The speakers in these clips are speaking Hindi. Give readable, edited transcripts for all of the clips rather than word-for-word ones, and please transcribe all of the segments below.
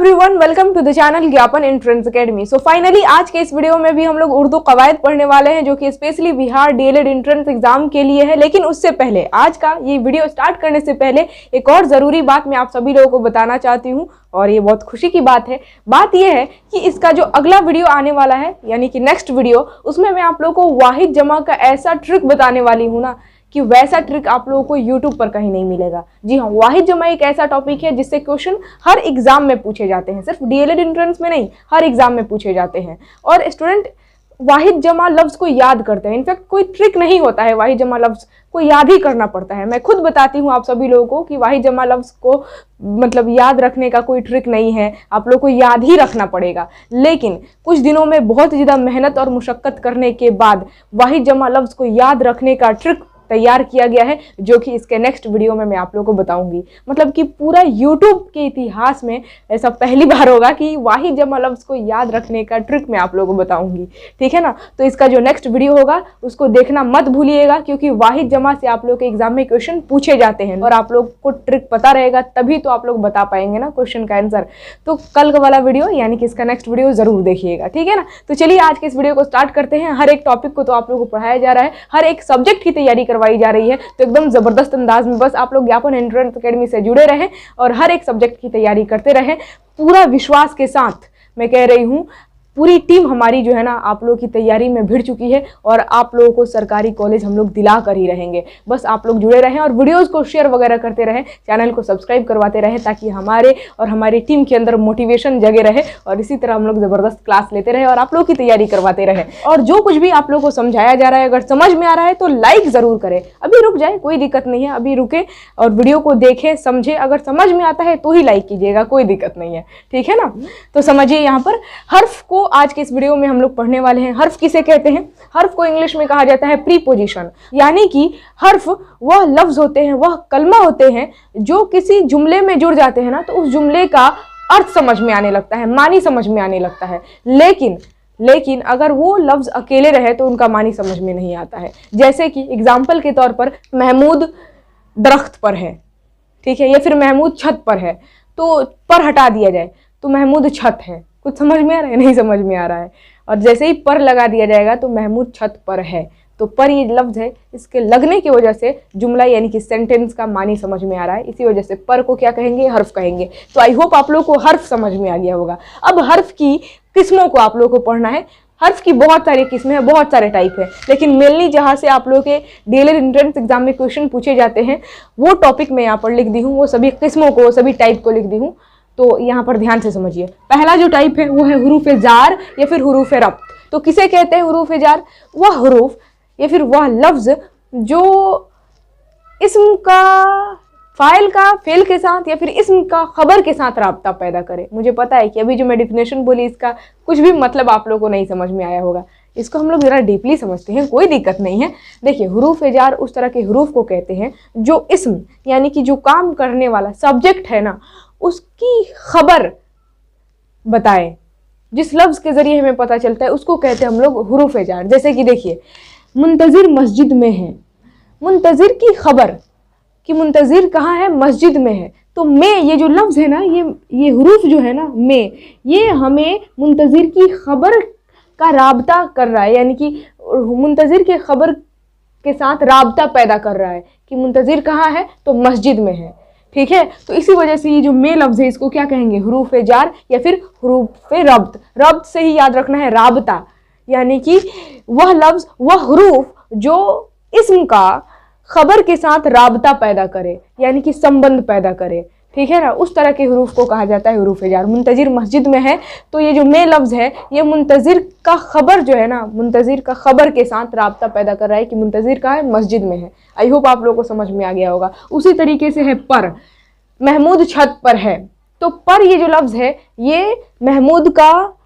Everyone, welcome to the channel Gyapan entrance academy. So finally आज के इस वीडियो में भी हम लोग उर्दू कवायद पढ़ने वाले हैं, जो कि specially Bihar DElEd entrance exam के लिए है। लेकिन उससे पहले, आज का ये वीडियो स्टार्ट करने से पहले एक और ज़रूरी बात मैं आप सभी लोगों को बताना चाहती हूँ, और ये बहुत खुशी की बात है। बात यह है कि इसका जो अगला वीडियो आने वाला है, यानी कि नेक्स्ट वीडियो, उसमें मैं आप लोगों को वाहिद जमा का ऐसा ट्रिक बताने वाली हूँ ना, कि वैसा ट्रिक आप लोगों को YouTube पर कहीं नहीं मिलेगा। जी हाँ, वाहिद जमा एक ऐसा टॉपिक है जिससे क्वेश्चन हर एग्जाम में पूछे जाते हैं, सिर्फ डीएलएड एंट्रेंस में नहीं, हर एग्जाम में पूछे जाते हैं। और स्टूडेंट वाहिद जमा लफ्ज़ को याद करते हैं। इनफैक्ट कोई ट्रिक नहीं होता है, वाहिद जमा लफ्ज़ को याद ही करना पड़ता है। मैं खुद बताती हूँ आप सभी लोगों को कि वाहिद जमा लफ्ज़ को मतलब याद रखने का कोई ट्रिक नहीं है, आप लोग को याद ही रखना पड़ेगा। लेकिन कुछ दिनों में बहुत ज़्यादा मेहनत और मुशक्क़त करने के बाद वाहिद जमा लफ्ज़ को याद रखने का ट्रिक तैयार किया गया है, जो कि इसके नेक्स्ट वीडियो में मैं आप लोगों को बताऊंगी। मतलब कि पूरा YouTube के इतिहास में ऐसा पहली बार होगा कि वाहिद जमा लफ्ज़ को याद रखने का ट्रिक मैं आप लोगों को बताऊंगी, ठीक है ना। तो इसका जो नेक्स्ट वीडियो होगा उसको देखना मत भूलिएगा, क्योंकि वाहिद जमा से आप लोग के एग्जाम में क्वेश्चन पूछे जाते हैं, और आप लोग को ट्रिक पता रहेगा तभी तो आप लोग बता पाएंगे ना क्वेश्चन का आंसर। तो कल वाला वीडियो यानी कि इसका नेक्स्ट वीडियो जरूर देखिएगा, ठीक है ना। तो चलिए आज के इस वीडियो को स्टार्ट करते हैं। हर एक टॉपिक को तो आप लोगों को पढ़ाया जा रहा है, हर एक सब्जेक्ट की तैयारी करवाई जा रही है, तो एकदम जबरदस्त अंदाज में बस आप लोग ज्ञापन एंट्रेंस एकेडमी से जुड़े रहें और हर एक सब्जेक्ट की तैयारी करते रहें। पूरा विश्वास के साथ मैं कह रही हूँ, पूरी टीम हमारी जो है ना आप लोगों की तैयारी में भिड़ चुकी है, और आप लोगों को सरकारी कॉलेज हम लोग दिला कर ही रहेंगे। बस आप लोग जुड़े रहें और वीडियोस को शेयर वगैरह करते रहें, चैनल को सब्सक्राइब करवाते रहें, ताकि हमारे और हमारी टीम के अंदर मोटिवेशन जगे रहे, और इसी तरह हम लोग ज़बरदस्त क्लास लेते रहे और आप लोग की तैयारी करवाते रहें। और जो कुछ भी आप लोग को समझाया जा रहा है, अगर समझ में आ रहा है तो लाइक ज़रूर करें। अभी रुक जाए, कोई दिक्कत नहीं है, अभी रुके और वीडियो को देखें, समझे। अगर समझ में आता है तो ही लाइक कीजिएगा, कोई दिक्कत नहीं है, ठीक है ना। तो समझिए, यहाँ पर हर्फ को आज के इस वीडियो में हम लोग पढ़ने वाले हैं। हर्फ किसे कहते हैं? हर्फ को इंग्लिश में कहा जाता है प्रीपोजिशन, यानी कि हर्फ वह लफ्ज होते हैं, वह कलमा होते हैं जो किसी जुमले में जुड़ जाते हैं ना, तो उस जुमले का अर्थ समझ में आने लगता है, मानी समझ में आने लगता है। लेकिन अगर वो लफ्ज अकेले रहे तो उनका मानी समझ में नहीं आता है। जैसे कि एग्जाम्पल के तौर पर महमूद दरख्त पर है, ठीक है, या फिर महमूद छत पर है, तो पर हटा दिया जाए तो महमूद छत है। कुछ समझ में आ रहा है? नहीं समझ में आ रहा है। और जैसे ही पर लगा दिया जाएगा तो महमूद छत पर है, तो पर ये लफ्ज़ है, इसके लगने की वजह से जुमला यानी कि सेंटेंस का मानी समझ में आ रहा है। इसी वजह से पर को क्या कहेंगे? हर्फ कहेंगे। तो आई होप आप लोग को हर्फ समझ में आ गया होगा। अब हर्फ की किस्मों को आप लोग को पढ़ना है। हर्फ की बहुत सारी किस्में हैं, बहुत सारे टाइप है, लेकिन मेनली जहाँ से आप लोग के डीएलएड एंट्रेंस एग्जाम में क्वेश्चन पूछे जाते हैं वो टॉपिक मैं यहाँ पर लिख दी हूँ, वो सभी किस्मों को, सभी टाइप को लिख दी हूँ। तो यहाँ पर ध्यान से समझिए। पहला जो टाइप है वो है हुरूफ जार या फिर हुरूफ रब्त। तो किसे कहते हैं हुरूफ जार? वह हुरूफ या फिर वह लफ्ज जो इस्म का फाइल का फेल के साथ या फिर इस्म का खबर के साथ राब्ता पैदा करे। मुझे पता है कि अभी जो मैं डेफिनेशन बोली इसका कुछ भी मतलब आप लोगों को नहीं समझ में आया होगा, इसको हम लोग ज़रा डीपली समझते हैं, कोई दिक्कत नहीं है। देखिए, हुरूफ जार उस तरह के हुरूफ को कहते हैं जो इस्म यानी कि जो काम करने वाला सब्जेक्ट है ना, उसकी खबर बताए, जिस लफ्ज़ के ज़रिए हमें पता चलता है, उसको कहते हैं हम लोग हुरूफ जार। जैसे कि देखिए, मुंतज़िर मस्जिद में है, मुंतज़िर की खबर कि मुंतज़िर कहाँ है? मस्जिद में है। तो में ये जो लफ्ज़ है ना, ये हुरूफ जो है ना, में, ये हमें मुंतज़िर की खबर का राबता कर रहा है, यानी कि मुंतज़िर के खबर के साथ राबता पैदा कर रहा है कि मुंतज़िर कहाँ है? तो मस्जिद में है, ठीक है। तो इसी वजह से ये जो में लफ्ज़ है इसको क्या कहेंगे? हुरूफ जार या फिर हुरूफ रब्त। रब्त से ही याद रखना है राबता, यानी कि वह लफ्ज़, वह हुरूफ जो इस्म का खबर के साथ राबता पैदा करे, यानी कि संबंध पैदा करे, ठीक है ना। उस तरह के हुरूफ को कहा जाता है हुरूफ जार। मुंतज़िर मस्जिद में है, तो ये जो में लफ्ज़ है ये मुंतज़िर का खबर जो है ना, मुंतज़िर का खबर के साथ राब्ता पैदा कर रहा है कि मुंतज़िर कहाँ है? मस्जिद में है। आई होप आप लोगों को समझ में आ गया होगा। उसी तरीके से है पर, महमूद छत पर है, तो पर ये जो लफ्ज़ है ये महमूद का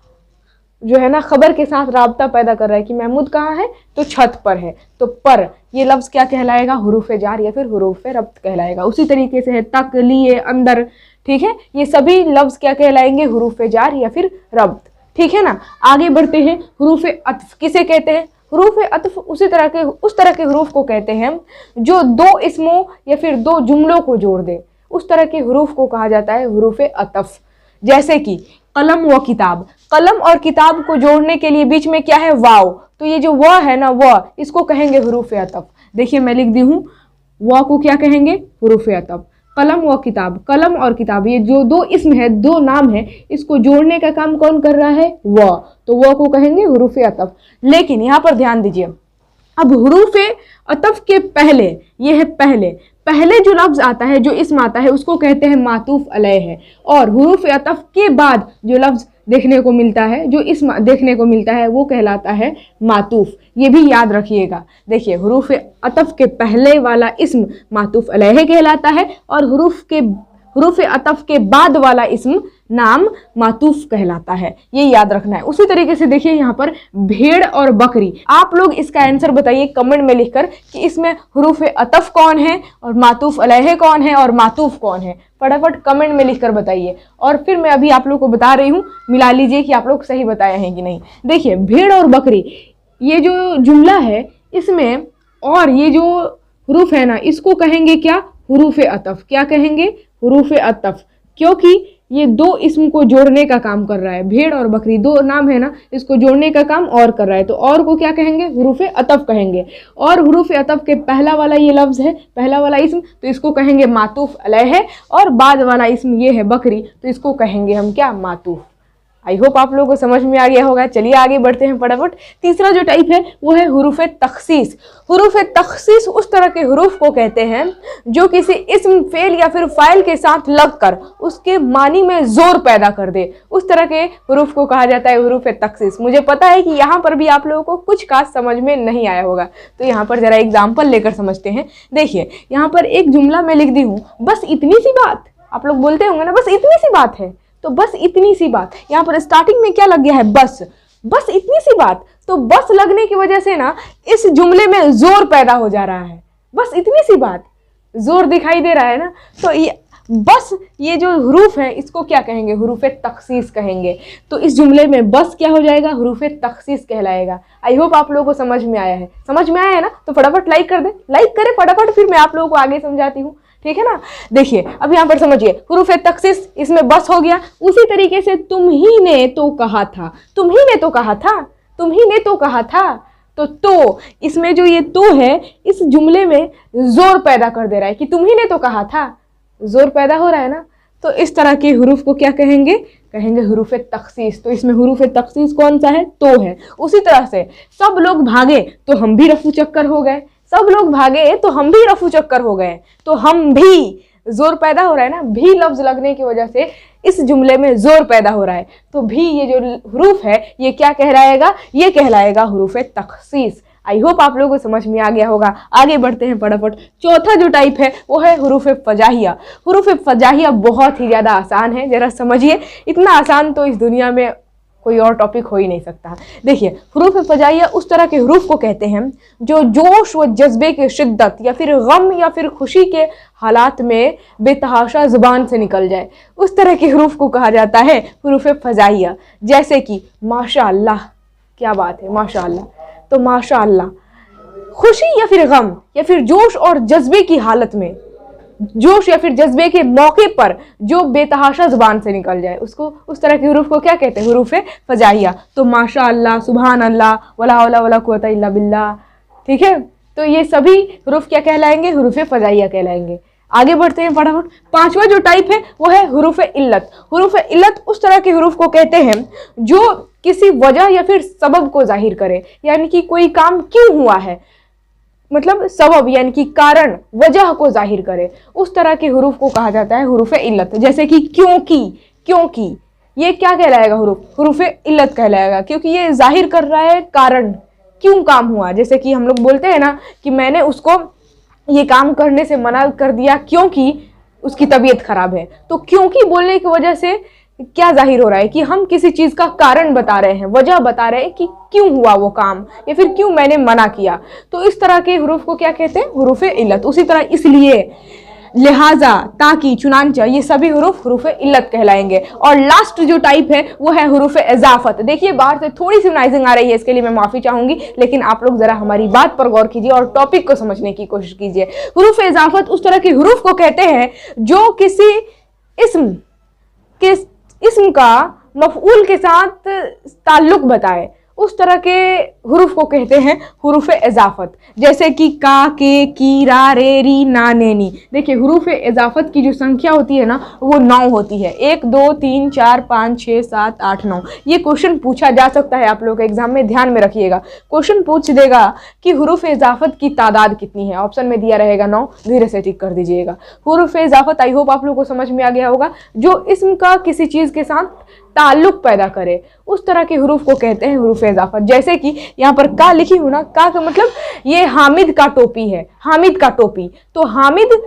जो है ना खबर के साथ राब्ता पैदा कर रहा है कि महमूद कहाँ है? तो छत पर है। तो पर ये लफ्ज़ क्या कहलाएगा? हुरूफ जार या फिर हुरूफ रब्त कहलाएगा। उसी तरीके से है तक, लिए, अंदर, ठीक है, ये सभी लफ्ज़ क्या कहलाएंगे? हुरूफ जार या फिर रब्त, ठीक है ना। आगे बढ़ते हैं। हुरूफ अत्फ किसे कहते हैं? हुरूफ अत्फ उस तरह के हुरूफ को कहते हैं जो दो इस्मों या फिर दो जुमलों को जोड़ दे, उस तरह के हुरूफ को कहा जाता है हुरूफ अत्फ। जैसे कि कलम व किताब, कलम और किताब को जोड़ने के लिए बीच में क्या है, वाव, तो ये जो व है ना, व, इसको कहेंगे हुरूफ अतफ। देखिए मैं लिख दी हूँ, व को क्या कहेंगे, हुरूफ अतफ। कलम व किताब, कलम और किताब, ये जो दो इसम है, दो नाम है, इसको जोड़ने का काम कौन कर रहा है, व, तो व को कहेंगे हुरूफ अतफ। लेकिन यहाँ पर ध्यान दीजिए, अब हुरूफ अतफ के पहले, ये है पहले, पहले जो लफ्ज आता है, जो इसम आता है, उसको कहते हैं मातूफ अलैह है। और हुरूफ अतफ के बाद जो लफ्ज देखने को मिलता है, जो इसम देखने को मिलता है, वो कहलाता है मातूफ। ये भी याद रखिएगा। देखिए हुरूफ अतफ के पहले वाला इसम मातूफ अलैह कहलाता है और हुरूफ अतफ के बाद वाला इसम नाम मातूफ कहलाता है, ये याद रखना है। उसी तरीके से देखिए यहाँ पर भेड़ और बकरी, आप लोग इसका आंसर बताइए कमेंट में लिखकर कि इसमें हुरूफ अतफ कौन है और मातूफ अलैह कौन है और मातूफ कौन है, फटाफट कमेंट में लिखकर बताइए। और फिर मैं अभी आप लोग को बता रही हूँ, मिला लीजिए कि आप लोग सही बताए हैं कि नहीं। देखिए भेड़ और बकरी, ये जो जुमला है, इसमें और ये जो हुरूफ है ना, इसको कहेंगे क्या, हुरूफ अतफ। क्या कहेंगे, हुरूफ अतफ, क्योंकि ये दो इसम को जोड़ने का काम कर रहा है। भेड़ और बकरी दो नाम है ना, इसको जोड़ने का काम और कर रहा है, तो और को क्या कहेंगे, हुरूफ अतफ कहेंगे। और हुरूफ अतफ के पहला वाला ये लफ्ज है, पहला वाला इसम, तो इसको कहेंगे मातूफ अलैह। और बाद वाला इसम ये है बकरी, तो इसको कहेंगे हम क्या, मातूफ। आई होप आप लोगों को समझ में आ गया होगा। चलिए आगे बढ़ते हैं फटाफट। तीसरा जो टाइप है वो है हुरूफ तखसीस। हुरूफ तखसीस उस तरह के हुरूफ को कहते हैं जो किसी इस्म, फेल या फिर फाइल के साथ लगकर उसके मानी में जोर पैदा कर दे, उस तरह के हुरूफ को कहा जाता है हुरूफ तखसीस। मुझे पता है कि यहाँ पर भी आप लोगों को कुछ खास समझ में नहीं आया होगा, तो यहाँ पर जरा एग्जाम्पल लेकर समझते हैं। देखिए यहाँ पर एक जुमला मैं लिख दी हूँ, बस इतनी सी बात। आप लोग बोलते होंगे ना, बस इतनी सी बात है, तो बस इतनी सी बात। यहाँ पर स्टार्टिंग में क्या लग गया है, बस, बस इतनी सी बात। तो बस लगने की वजह से ना इस जुमले में जोर पैदा हो जा रहा है। बस इतनी सी बात, जोर दिखाई दे रहा है ना, तो ये बस, ये जो हुरूफ है इसको क्या कहेंगे, हुरूफ तखसीस कहेंगे। तो इस जुमले में बस क्या हो जाएगा, हुरूफ तखसीस कहलाएगा। आई होप आप लोगों को समझ में आया है। समझ में आया है ना, तो फटाफट लाइक कर दे, लाइक करें फटाफट, फिर मैं आप लोगों को आगे समझाती हूँ, ठीक है ना। देखिए अब यहाँ पर समझिए, हुरूफ तखसीस, इसमें बस हो गया। उसी तरीके से तुम ही ने तो कहा था, तुम ही ने तो कहा था, तुम ही ने तो कहा था, तो इसमें जो ये तो है, इस जुमले में जोर पैदा कर दे रहा है कि तुम ही ने तो कहा था, जोर पैदा हो रहा है ना। तो इस तरह के हुरूफ को क्या कहेंगे, कहेंगे हुरूफ तखसीस। तो इसमें हुरूफ तखसीस कौन सा है, तो है। उसी तरह से सब लोग भागे तो हम भी रफू चक्कर हो गए, सब लोग भागे तो हम भी रफू चक्कर हो गए, तो हम भी, जोर पैदा हो रहा है ना, भी लफ्ज लगने की वजह से इस जुमले में जोर पैदा हो रहा है। तो भी ये जो हुरूफ है ये क्या कहलाएगा, ये कहलाएगा हुरूफ तखसीस। आई होप आप लोगों को समझ में आ गया होगा। आगे बढ़ते हैं फटाफट। चौथा जो टाइप है वो है हुरूफ फजाहिया। हुरूफ फजाहिया बहुत ही ज़्यादा आसान है, जरा समझिए। इतना आसान तो इस दुनिया में कोई और टॉपिक हो ही नहीं सकता। देखिए हुरूफ फजाइया उस तरह के हुरूफ को कहते हैं जो जोश व जज्बे की शिद्दत या फिर गम या फिर खुशी के हालात में बेतहाशा जुबान से निकल जाए, उस तरह के हुरूफ को कहा जाता है हुरूफ फजाइया। जैसे कि माशाअल्लाह, क्या बात है माशाअल्लाह, तो माशाअल्लाह खुशी या फिर गम या फिर जोश और जज्बे की हालत में, जोश या फिर जज्बे के मौके पर जो बेतहाशा जुबान से निकल जाए, उसको, उस तरह के हुरूफ को क्या कहते हैं, हुरूफ फजाइया। तो माशाअल्लाह, सुभान अल्लाह, वला हौला वला कुव्वता इल्ला बिल्लाह, ठीक है। तो ये सभी हुरूफ क्या कहलाएंगे, हुरूफ फजाइया कहलाएंगे। आगे बढ़ते हैं फटाफट। पांचवा जो टाइप है वो है हुरूफ इल्लत। हुरूफ इल्लत उस तरह के हुरूफ को कहते हैं जो किसी वजह या फिर सबब को जाहिर करे, यानी कि कोई काम क्यों हुआ है, मतलब सबब यानी कि कारण, वजह को जाहिर करे, उस तरह के हुरूफ को कहा जाता है हुरूफ इल्लत। जैसे कि क्योंकि, क्योंकि ये क्या कहलाएगा, हुरूफ इल्लत कहलाएगा, क्योंकि ये जाहिर कर रहा है कारण, क्यों काम हुआ। जैसे कि हम लोग बोलते हैं ना कि मैंने उसको ये काम करने से मना कर दिया क्योंकि उसकी तबीयत खराब है। तो क्योंकि बोलने की वजह से क्या जाहिर हो रहा है कि हम किसी चीज का कारण बता रहे हैं, वजह बता रहे हैं कि क्यों हुआ वो काम या फिर क्यों मैंने मना किया। तो इस तरह के हुरूफ को क्या कहते हैं, हुरूफ इल्लत। उसी तरह इसलिए, लिहाजा, ताकि, चुनांचा, ये सभी हुरूफ इल्लत कहलाएंगे। और लास्ट जो टाइप है वो है हुरूफ इजाफत। देखिए बाहर से थोड़ी सी नॉइजिंग आ रही है, इसके लिए मैं माफी चाहूंगी, लेकिन आप लोग जरा हमारी बात पर गौर कीजिए और टॉपिक को समझने की कोशिश कीजिए। हुरूफ इजाफत उस तरह के हुरूफ को कहते हैं जो किसी इस्म के इस्म का मफऊल के साथ ताल्लुक बताए, उस तरह के हुरूफ को कहते हैं हुरूफ इजाफत। जैसे कि का, के, की, रा, रे, री, ना, ने, नी। देखिए हुरूफ इजाफत की जो संख्या होती है ना वो 9 होती है। 1 2 3 4 5 6 7 8 9। ये क्वेश्चन पूछा जा सकता है आप लोग के एग्जाम में, ध्यान में रखिएगा। क्वेश्चन पूछ देगा कि हुरूफ इजाफत की तादाद कितनी है, ऑप्शन में दिया रहेगा 9, धीरे से टिक कर दीजिएगा। हुरूफ इजाफत आई होप आप लोग को समझ में आ गया होगा, जो इस्म का किसी चीज के साथ ताल्लुक पैदा करे, उस तरह के हुरूफ को कहते हैं हुरूफ इजाफत। जैसे कि यहाँ पर का लिखी हूं ना, का मतलब ये हामिद का टोपी है, हामिद का टोपी। तो हामिद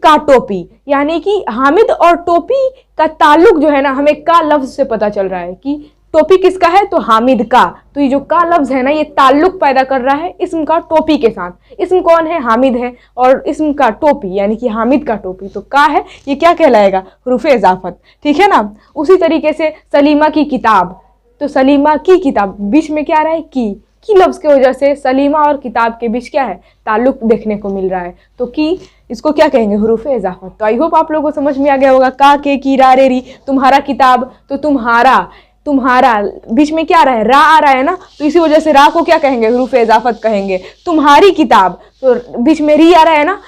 का टोपी यानी कि हामिद और टोपी का ताल्लुक जो है ना, हमें का लफ्ज से पता चल रहा है कि टोपी किसका है, तो हामिद का। तो ये जो का लफ्ज है ना, ये ताल्लुक पैदा कर रहा है इस्म का टोपी के साथ। इस्म कौन है, हामिद है, और इस्म का टोपी यानी कि हामिद का टोपी, तो का है, ये क्या कहलाएगा, हुरूफ इजाफत। ठीक है ना। उसी तरीके से सलीमा की किताब, तो सलीमा की किताब, बीच में क्या आ रहा है, की लफ्ज की वजह से सलीमा और किताब के बीच क्या है, ताल्लुक देखने को मिल रहा है। तो की, इसको क्या कहेंगे, हुरूफ इजाफत। तो आई होप आप लोगों को समझ में आ गया होगा। का, के, की, रा, रे, री। तुम्हारा किताब, तो तुम्हारा, तुम्हारा बीच में क्या आ रहा है, रा आ रहा है ना, तो इसी वजह से रा को क्या कहेंगे, हुरूफ इजाफत कहेंगे। तुम्हारी किताब, तो बीच में री आ रहा है ना,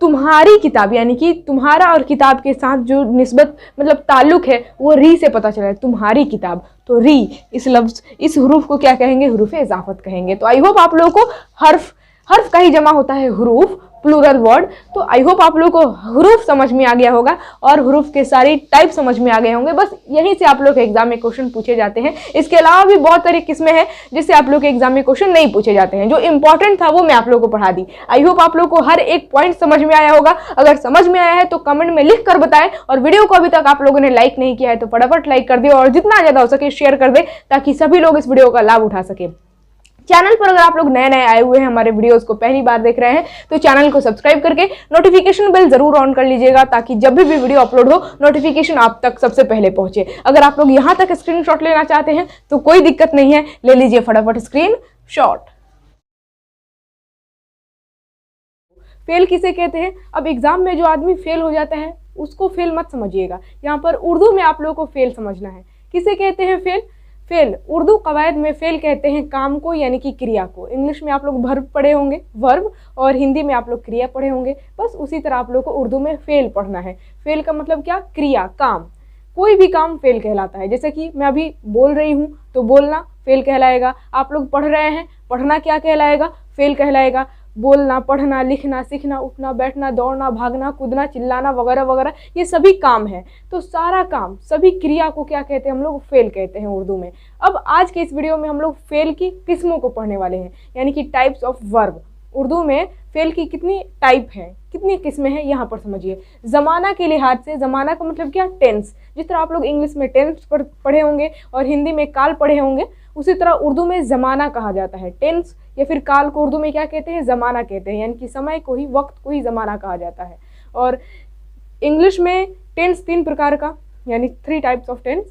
तुम्हारी किताब यानी कि तुम्हारा और किताब के साथ जो निस्बत मतलब ताल्लुक है वो री से पता चला है, तुम्हारी किताब। तो री, इस लफ्ज, इस हुरूफ को क्या कहेंगे, हुरूफ इजाफत कहेंगे। तो आई होप आप लोगों को हर्फ का ही जमा होता है हुरूफ, प्लूरल वर्ड। तो आई होप आप लोगों को हुरूफ समझ में आ गया होगा और हुरूफ के सारी टाइप समझ में आ गए होंगे। बस यहीं से आप लोग के एग्जाम में क्वेश्चन पूछे जाते हैं। इसके अलावा भी बहुत सारी किस्में हैं जिससे आप लोग के एग्जाम में क्वेश्चन नहीं पूछे जाते हैं। जो इंपॉर्टेंट था वो मैं आप लोग को पढ़ा दी। आई होप आप लोग को हर एक पॉइंट समझ में आया होगा। अगर समझ में आया है तो कमेंट में लिख कर बताएं, और वीडियो को अभी तक आप लोगों ने लाइक नहीं किया है तो फटाफट लाइक कर दे और जितना ज्यादा हो सके शेयर कर दे, ताकि सभी लोग इस वीडियो का लाभ उठा सके। चैनल पर अगर आप लोग नए नए आए हुए हैं, हमारे वीडियोस को पहली बार देख रहे हैं, तो चैनल को सब्सक्राइब करके नोटिफिकेशन बेल जरूर ऑन कर लीजिएगा, ताकि जब भी वीडियो अपलोड हो नोटिफिकेशन आप तक सबसे पहले पहुंचे। अगर आप लोग यहां तक स्क्रीनशॉट लेना चाहते हैं तो कोई दिक्कत नहीं है, ले लीजिए फटाफट स्क्रीनशॉट। फेल किसे कहते हैं? अब एग्जाम में जो आदमी फेल हो जाता है उसको फेल मत समझिएगा, यहाँ पर उर्दू में आप लोगों को फेल समझना है। किसे कहते हैं फेल? फेल उर्दू कवायद में फेल कहते हैं काम को यानी कि क्रिया को। इंग्लिश में आप लोग वर्ब पढ़े होंगे, वर्ब, और हिंदी में आप लोग क्रिया पढ़े होंगे। बस उसी तरह आप लोग को उर्दू में फेल पढ़ना है। फेल का मतलब क्या? क्रिया, काम। कोई भी काम फेल कहलाता है। जैसे कि मैं अभी बोल रही हूँ तो बोलना फेल कहलाएगा। आप लोग पढ़ रहे हैं, पढ़ना क्या कहलाएगा? फेल कहलाएगा। बोलना, पढ़ना, लिखना, सीखना, उठना, बैठना, दौड़ना, भागना, कूदना, चिल्लाना वगैरह वगैरह, ये सभी काम है। तो सारा काम, सभी क्रिया को क्या कहते हैं हम लोग? फेल कहते हैं उर्दू में। अब आज के इस वीडियो में हम लोग फेल की किस्मों को पढ़ने वाले हैं, यानी कि टाइप्स ऑफ वर्ब। उर्दू में फेल की कितनी टाइप है, कितनी किस्में हैं, यहाँ पर समझिए। जमाना के लिहाज से, जमाना का मतलब क्या? टेंस। जिस तरह आप लोग इंग्लिश में टेंस पढ़े होंगे और हिंदी में काल पढ़े होंगे, उसी तरह उर्दू में जमाना कहा जाता है। टेंस या फिर काल को उर्दू में क्या कहते हैं? जमाना कहते हैं, यानी कि समय को ही, वक्त को ही जमाना कहा जाता है। और इंग्लिश में टेंस 3 प्रकार का, यानी 3 टाइप्स ऑफ टेंस।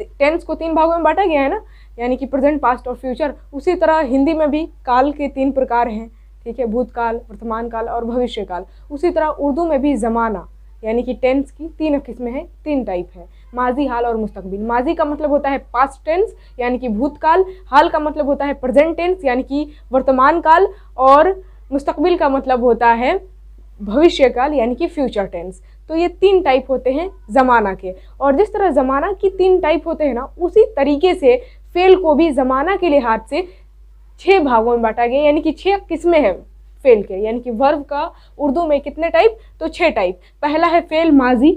टेंस को 3 भागों में बांटा गया है ना, यानी कि प्रेजेंट, पास्ट और फ्यूचर। उसी तरह हिंदी में भी काल के 3 प्रकार हैं, ठीक है, भूतकाल, वर्तमान काल और भविष्य काल। उसी तरह उर्दू में भी जमाना यानी कि टेंस की 3 किस्में हैं, 3 टाइप है, माजी, हाल और मुस्तकबिल। माजी का मतलब होता है पास्ट टेंस यानी कि भूतकाल, हाल का मतलब होता है प्रेजेंट टेंस यानी कि वर्तमान काल, और मुस्तकबिल का मतलब होता है भविष्य काल यानी कि फ्यूचर टेंस। तो ये 3 टाइप होते हैं जमाना के। और जिस तरह जमाना की 3 टाइप होते हैं ना, उसी तरीके से फेल को भी जमाना के लिहाज से 6 भागों में बांटा गया, यानी कि 6 किस्में हैं फेल के। यानी कि वर्ब का उर्दू में कितने टाइप? तो 6 टाइप। पहला है फेल माजी,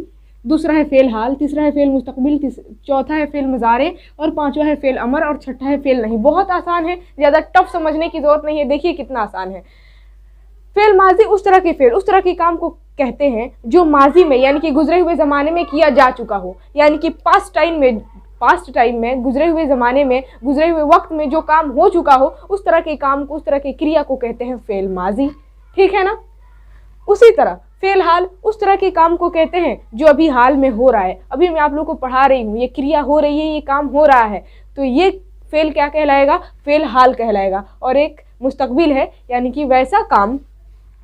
दूसरा है फेल हाल, तीसरा है फेल मुस्तकबिल, चौथा है फेल मुजारे, और 5वां है फेल अमर, और 6ठा है फेल नहीं। बहुत आसान है, ज़्यादा टफ समझने की जरूरत नहीं है। देखिए कितना आसान है। फेल माजी उस तरह के फेल, उस तरह के काम को कहते हैं जो माजी में यानी कि गुजरे हुए ज़माने में किया जा चुका हो, यानी कि पास्ट टाइम में गुजरे हुए ज़माने में, गुजरे हुए वक्त में जो काम हो चुका हो, उस तरह के काम को, उस तरह की क्रिया को कहते हैं फेल माजी। ठीक है ना। उसी तरह फेल हाल उस तरह के काम को कहते हैं जो अभी हाल में हो रहा है। अभी मैं आप लोगों को पढ़ा रही हूँ, ये क्रिया हो रही है, ये काम हो रहा है, तो ये फेल क्या कहलाएगा? फेल हाल कहलाएगा। और एक मुस्तकबिल है, यानी कि वैसा काम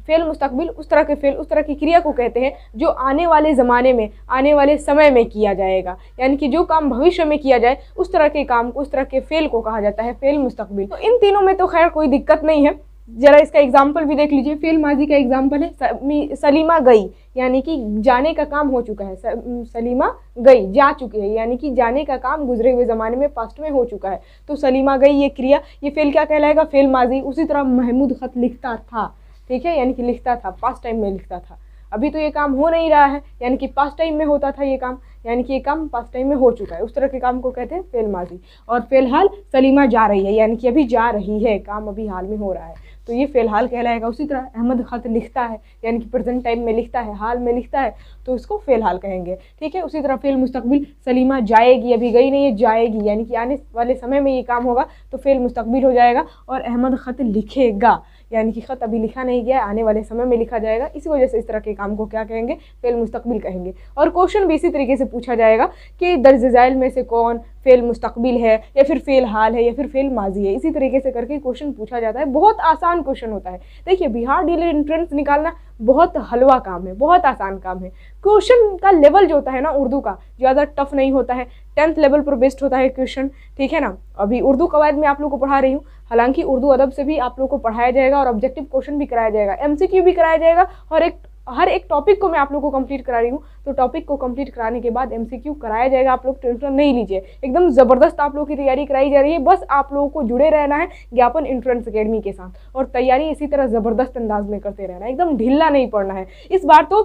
फेल मुस्तकबिल उस तरह के फेल, उस तरह की क्रिया को कहते हैं जो आने वाले ज़माने में, आने वाले समय में किया जाएगा, यानी कि जो काम भविष्य में किया जाए उस तरह के काम को, उस तरह के फेल को कहा जाता है फेल मुस्तकबिल। तो इन तीनों में तो खैर कोई दिक्कत नहीं है। जरा इसका एग्जाम्पल भी देख लीजिए। फेल माजी का एग्जाम्पल है सलीमा गई, यानी कि जाने का काम हो चुका है। सलीमा गई, जा चुकी है, यानी कि जाने का काम गुजरे हुए ज़माने में, पास्ट में हो चुका है। तो सलीमा गई ये क्रिया, ये फेल क्या कहलाएगा? फेल माजी। उसी तरह महमूद खत लिखता था, ठीक है, यानी कि लिखता था, पास्ट टाइम में लिखता था। अभी तो ये काम हो नहीं रहा है, यानी कि पास्ट टाइम में होता था ये काम, यानी कि ये काम पास्ट टाइम में हो चुका है। उस तरह के काम को कहते हैं फेल माजी। और फिलहाल सलीमा जा रही है, यानी कि अभी जा रही है, काम अभी हाल में हो रहा है, तो ये फिलहाल कहलाएगा। उसी तरह अहमद खत लिखता है, यानी कि प्रेजेंट टाइम में लिखता है, हाल में लिखता है, तो इसको फिलहाल कहेंगे, ठीक है। उसी तरह फेल मुस्तकबिल, सलीमा जाएगी, अभी गई नहीं है, जाएगी, यानी कि आने वाले समय में ये काम होगा, तो फेल मुस्तकबिल हो जाएगा। और अहमद खत लिखेगा, यानी कि खत अभी लिखा नहीं गया, आने वाले समय में लिखा जाएगा। इसी वजह से इस तरह के काम को क्या कहेंगे? फेल मुस्तकबिल कहेंगे। और क्वेश्चन भी इसी तरीके से पूछा जाएगा कि दर्ज झैल में से कौन फेल मुस्तकबिल है, या फिर फेल हाल है, या फिर फेल माजी है। इसी तरीके से करके क्वेश्चन पूछा जाता है। बहुत आसान क्वेश्चन होता है। देखिए, बिहार डीएलएड एंट्रेंस निकालना बहुत हलवा काम है, बहुत आसान काम है। क्वेश्चन का लेवल जो होता है ना उर्दू का, ज़्यादा टफ नहीं होता है, 10th लेवल पर बेस्ड होता है क्वेश्चन, ठीक है ना। अभी उर्दू कवायद में आप लोग को पढ़ा रही हूँ, हालांकि उर्दू अदब से भी आप लोग को पढ़ाया जाएगा और ऑब्जेक्टिव क्वेश्चन भी कराया जाएगा, एमसीक्यू भी कराया जाएगा। और हर एक टॉपिक को मैं आप लोग को कंप्लीट करा रही हूँ, तो टॉपिक को कंप्लीट कराने के बाद एमसीक्यू कराया जाएगा। आप लोग टेंशन नहीं लीजिए, एकदम ज़बरदस्त आप लोग की तैयारी कराई जा रही है। बस आप लोगों को जुड़े रहना है ज्ञापन एंट्रेंस अकेडमी के साथ, और तैयारी इसी तरह ज़बरदस्त अंदाज में करते रहना है, एकदम ढीला नहीं पड़ना है। इस बार तो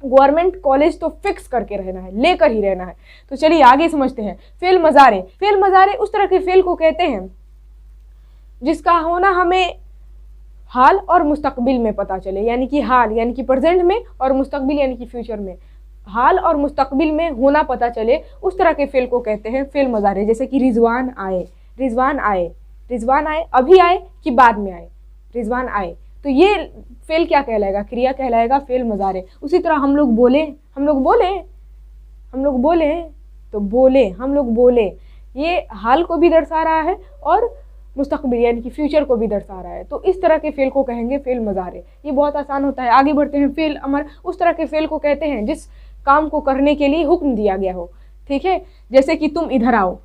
गवर्नमेंट कॉलेज तो फिक्स करके रहना है, लेकर ही रहना है। तो चलिए आगे समझते हैं। फेल मज़ारे, फेल मज़ारे उस तरह के फेल को कहते हैं जिसका होना हमें हाल और मुस्तकबिल में पता चले, यानी कि हाल यानी कि प्रेजेंट में, और मुस्तकबिल यानी कि फ्यूचर में, हाल और मुस्तकबिल में होना पता चले, उस तरह के फेल को कहते हैं फेल मज़ारे। जैसे कि रिजवान आए, रिजवान आए, रिजवान आए, अभी आए कि बाद में आए, रिजवान आए, तो ये फेल क्या कहलाएगा? क्रिया कहलाएगा फेल मज़ारे। उसी तरह हम लोग बोले, हम लोग बोले, हम लोग बोले, तो बोले, हम लोग बोले, ये हाल को भी दर्शा रहा है और मुस्तकबिल यानी कि फ्यूचर को भी दर्शा रहा है। तो इस तरह के फेल को कहेंगे फेल मज़ारे। ये बहुत आसान होता है। आगे बढ़ते हैं। फेल अमर, उस तरह के फेल को कहते हैं जिस काम को करने के लिए हुक्म दिया गया हो, ठीक है। जैसे कि तुम इधर आओ,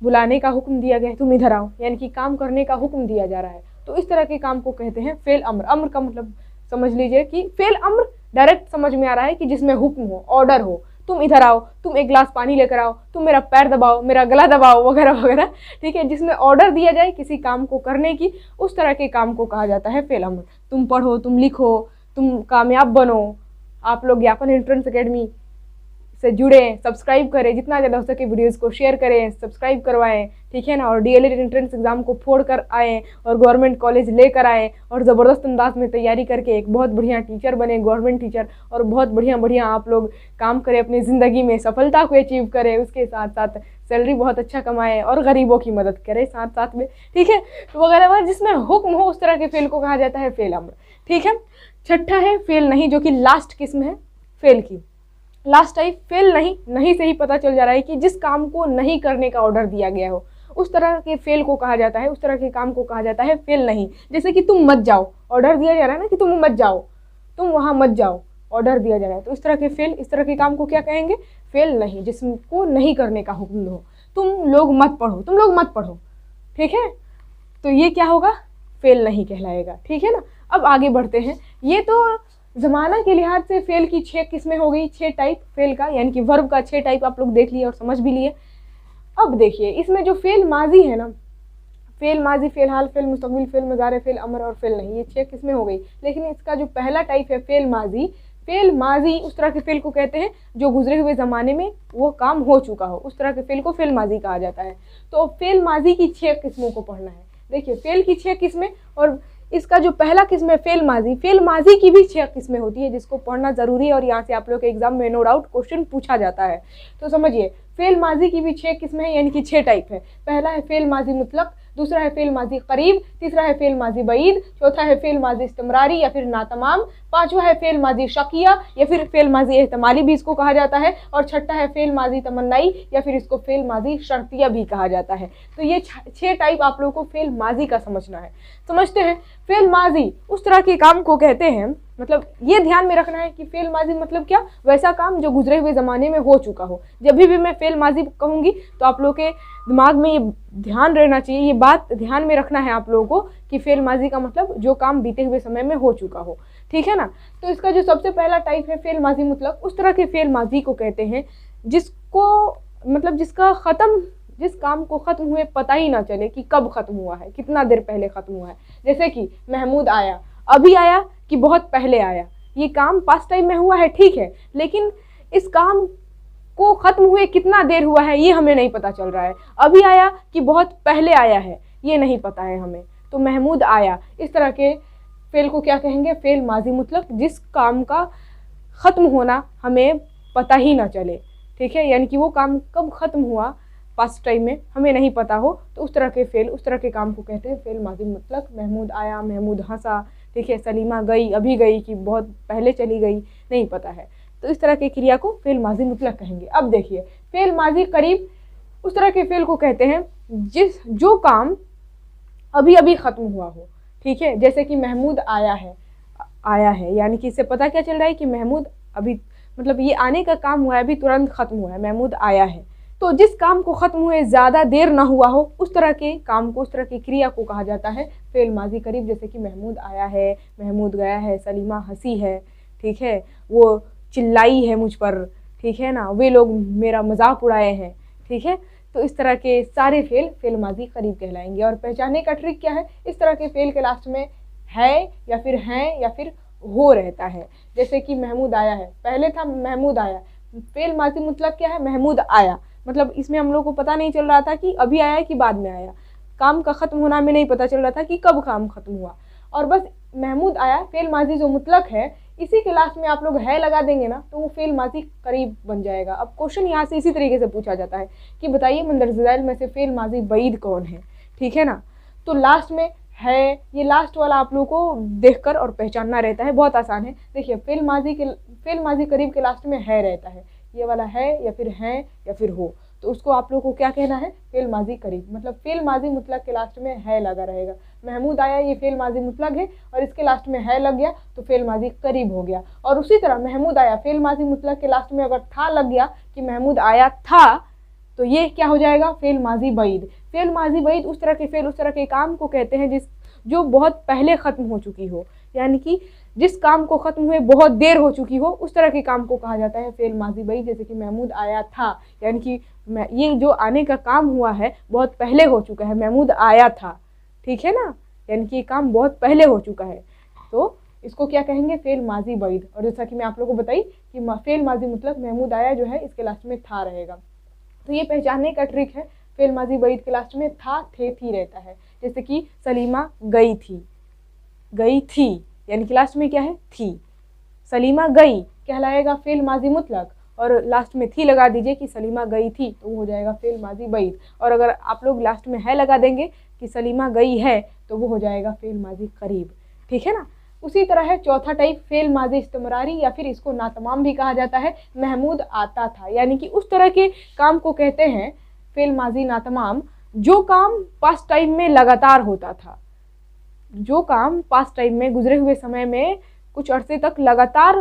बुलाने का हुक्म दिया गया है, तुम इधर आओ, यानी कि काम करने का हुक्म दिया जा रहा है। तो इस तरह के काम को कहते हैं फेल अम्र। अम्र का मतलब समझ लीजिए कि फेल अम्र डायरेक्ट समझ में आ रहा है कि जिसमें हुक्म हो, ऑर्डर हो, तुम इधर आओ, तुम एक गिलास पानी लेकर आओ, तुम मेरा पैर दबाओ, मेरा गला दबाओ, वगैरह वगैरह, ठीक है। जिसमें ऑर्डर दिया जाए किसी काम को करने की, उस तरह के काम को कहा जाता है फेल अम्र। तुम पढ़ो, तुम लिखो, तुम कामयाब बनो। आप लोग ज्ञापन एंट्रेंस अकेडमी से जुड़े, सब्सक्राइब करें, जितना ज़्यादा हो सके वीडियोज़ को शेयर करें, सब्सक्राइब करवाएं, ठीक है ना। और डीएलएड एंट्रेंस एग्जाम को फोड़ कर आएँ और गवर्नमेंट कॉलेज लेकर आएँ और ज़बरदस्त अंदाज में तैयारी करके एक बहुत बढ़िया टीचर बने, गवर्नमेंट टीचर, और बहुत बढ़िया आप लोग काम करें, अपनी ज़िंदगी में सफलता को अचीव करें, उसके साथ साथ सैलरी बहुत अच्छा कमाएं और गरीबों की मदद करें साथ साथ में, ठीक है। तो वगैरह जिसमें हुक्म हो उस तरह के फेल को कहा जाता है फेल अम्र, ठीक है। छठा है फेल नहीं, जो कि लास्ट किस्म है फेल की। लास्ट टाइप फेल नहीं, नहीं से ही पता चल जा रहा है कि जिस काम को नहीं करने का ऑर्डर दिया गया हो, उस तरह के फेल को कहा जाता है, उस तरह के काम को कहा जाता है फेल नहीं। जैसे कि तुम मत जाओ, ऑर्डर दिया जा रहा है ना कि तुम मत जाओ, तुम वहाँ मत जाओ, ऑर्डर दिया जा रहा है। तो इस तरह के फेल, इस तरह के काम को क्या कहेंगे? फेल नहीं, जिसको नहीं करने का हुक्म हो। तुम लोग मत पढ़ो, तुम लोग मत पढ़ो, ठीक है। तो ये क्या होगा? फेल नहीं कहलाएगा, ठीक है ना। अब आगे बढ़ते हैं। ये तो ज़माना के लिहाज से फेल की 6 किस्में हो गई, 6 टाइप फेल का, यानी कि वर्ब का 6 टाइप आप लोग देख लिए और समझ भी लिए। अब देखिए इसमें जो फेल माजी है ना, फेल माजी, फेल हाल, फेल मुस्तकबिल, फेल मज़ारे, फेल अमर और फेल नहीं, ये 6 किस्में हो गई। लेकिन इसका जो पहला टाइप है फेल माजी, फेल माजी उस तरह के फेल को कहते हैं जो गुजरे हुए ज़माने में वो काम हो चुका हो, उस तरह के फेल को फेल माजी कहा जाता है। तो फेल माजी की 6 किस्मों को पढ़ना है। देखिए फेल की 6 किस्में, और इसका जो पहला किस्म है फेल माजी, फेल माजी की भी 6 किस्में होती है जिसको पढ़ना ज़रूरी है, और यहाँ से आप लोग के एग्जाम में नो डाउट क्वेश्चन पूछा जाता है। तो समझिए फेल माजी की भी 6 किस्में हैं, यानी कि 6 टाइप है। पहला है फेल माजी मुतलक, दूसरा है फेल माजी करीब, तीसरा है फेल माजी बईद, चौथा है फेल माजी इस्तिमरारी या फिर नातमाम, पांचवा है फेल माजी शकिया या फिर फेल माजी एहतमाली भी इसको कहा जाता है, और छठा है फेल माजी तमन्नाई या फिर इसको फेल माजी शर्तिया भी कहा जाता है। तो ये 6 टाइप आप लोगों को फेल माजी का समझना है। समझते हैं, फेल माजी उस तरह के काम को कहते हैं, मतलब ये ध्यान में रखना है कि फेल माजी मतलब क्या, वैसा काम जो गुजरे हुए ज़माने में हो चुका हो। जब भी मैं फेल माजी कहूँगी तो आप लोगों के दिमाग में ये ध्यान रहना चाहिए, ये बात ध्यान में रखना है आप लोगों को कि फेल माजी का मतलब जो काम बीते हुए समय में हो चुका हो, ठीक है ना। तो इसका जो सबसे पहला टाइप है फेल माजी मुतलक, उस तरह के फेल माजी को कहते हैं जिसको मतलब जिस काम को ख़त्म हुए पता ही ना चले कि कब ख़त्म हुआ है, कितना देर पहले ख़त्म हुआ है। जैसे कि महमूद आया, अभी आया कि बहुत पहले आया, ये काम पास्ट टाइम में हुआ है, ठीक है, लेकिन इस काम को ख़त्म हुए कितना देर हुआ है ये हमें नहीं पता चल रहा है। अभी आया कि बहुत पहले आया है ये नहीं पता है हमें। तो महमूद आया, इस तरह के फेल को क्या कहेंगे, फेल माजी मुतलक, जिस काम का ख़त्म होना हमें पता ही ना चले, ठीक है, यानी कि वो काम कब ख़त्म हुआ पास्ट टाइम में हमें नहीं पता हो, तो उस तरह के काम को कहते हैं फेल माजी मुतलक। महमूद आया, महमूद हंसा, ठीक है, सलीमा गई, अभी गई कि बहुत पहले चली गई, नहीं पता है, तो इस तरह के क्रिया को फेल माजी मुतलक कहेंगे। अब देखिए, फेल माजी करीब उस तरह के फेल को कहते हैं जो काम अभी अभी ख़त्म हुआ हो, ठीक है, जैसे कि महमूद आया है यानी कि इससे पता क्या चल रहा है कि महमूद अभी, मतलब ये आने का काम हुआ है, अभी तुरंत ख़त्म हुआ है, महमूद आया है। तो जिस काम को ख़त्म हुए ज़्यादा देर ना हुआ हो, उस तरह के काम को, उस तरह की क्रिया को कहा जाता है फेल माजी करीब। जैसे कि महमूद आया है, महमूद गया है, सलीमा हंसी है, ठीक है, वो चिल्लाई है मुझ पर, ठीक है ना, वे लोग मेरा मजाक उड़ाए हैं, ठीक है। तो इस तरह के सारे फेल माजी करीब कहलाएंगे। और पहचानने का ट्रिक क्या है, इस तरह के फेल के लास्ट में है या फिर हैं या फिर हो रहता है। जैसे कि महमूद आया है, पहले था महमूद आया, फेल माजी मुतलक क्या है, महमूद आया, मतलब इसमें हम लोग को पता नहीं चल रहा था कि अभी आया कि बाद में आया, काम का ख़त्म होना हमें नहीं पता चल रहा था कि कब काम ख़त्म हुआ, और बस महमूद आया फेल माजी जो मुतलक है, इसी के लास्ट में आप लोग है लगा देंगे ना तो वो फेल माजी करीब बन जाएगा। अब क्वेश्चन यहाँ से इसी तरीके से पूछा जाता है कि बताइए मंदरज़ैल में से फेल माजी बईद कौन है, ठीक है ना। तो लास्ट में है, ये लास्ट वाला आप लोग को देखकर और पहचानना रहता है, बहुत आसान है। देखिए, फेल माजी करीब के लास्ट में है रहता है, ये वाला है या फिर हैं या फिर हो, तो उसको आप लोग को क्या कहना है, फेल माजी करीब, मतलब फेल माजी मुतलक के लास्ट में है लगा रहेगा। महमूद आया, ये फेल माजी मुतलक है और इसके लास्ट में है लग गया तो फेल माजी करीब हो गया। और उसी तरह महमूद आया, फेल माजी मुतलक के लास्ट में अगर था लग गया कि महमूद आया था, तो ये क्या हो जाएगा, फेल माजी बईद। फेल माजी बईद उस तरह के काम को कहते हैं जो बहुत पहले ख़त्म हो चुकी हो, यानी कि जिस काम को ख़त्म हुए बहुत देर हो चुकी हो, उस तरह के काम को कहा जाता है फेल माजी बईद। जैसे कि महमूद आया था, यानी कि ये जो आने का काम हुआ है बहुत पहले हो चुका है, महमूद आया था, ठीक है ना, यानी कि ये काम बहुत पहले हो चुका है, तो इसको क्या कहेंगे, फेल माजी बईद। और जैसा कि मैं आप लोगों को बताई कि फेल माजी मतलब महमूद आया जो है इसके लास्ट में था रहेगा। तो ये पहचानने का ट्रिक है, फेल माजी बईद के लास्ट में था, थे, थी रहता है। जैसे कि सलीमा गई थी, यानी कि लास्ट में क्या है, थी। सलीमा गई कहलाएगा फेल माजी मुतलक, और लास्ट में थी लगा दीजिए कि सलीमा गई थी, तो वो हो जाएगा फेल माजी बईद। और अगर आप लोग लास्ट में है लगा देंगे कि सलीमा गई है, तो वो हो जाएगा फेल माजी करीब, ठीक है ना। उसी तरह है चौथा टाइप फेल माजी इस्तिमरारी, या फिर इसको नातमाम भी कहा जाता है। महमूद आता था, यानी कि उस तरह के काम को कहते हैं फेल माजी नातमाम जो काम पास्ट टाइम में लगातार होता था, जो काम पास्ट टाइम में गुजरे हुए समय में कुछ अरसे तक लगातार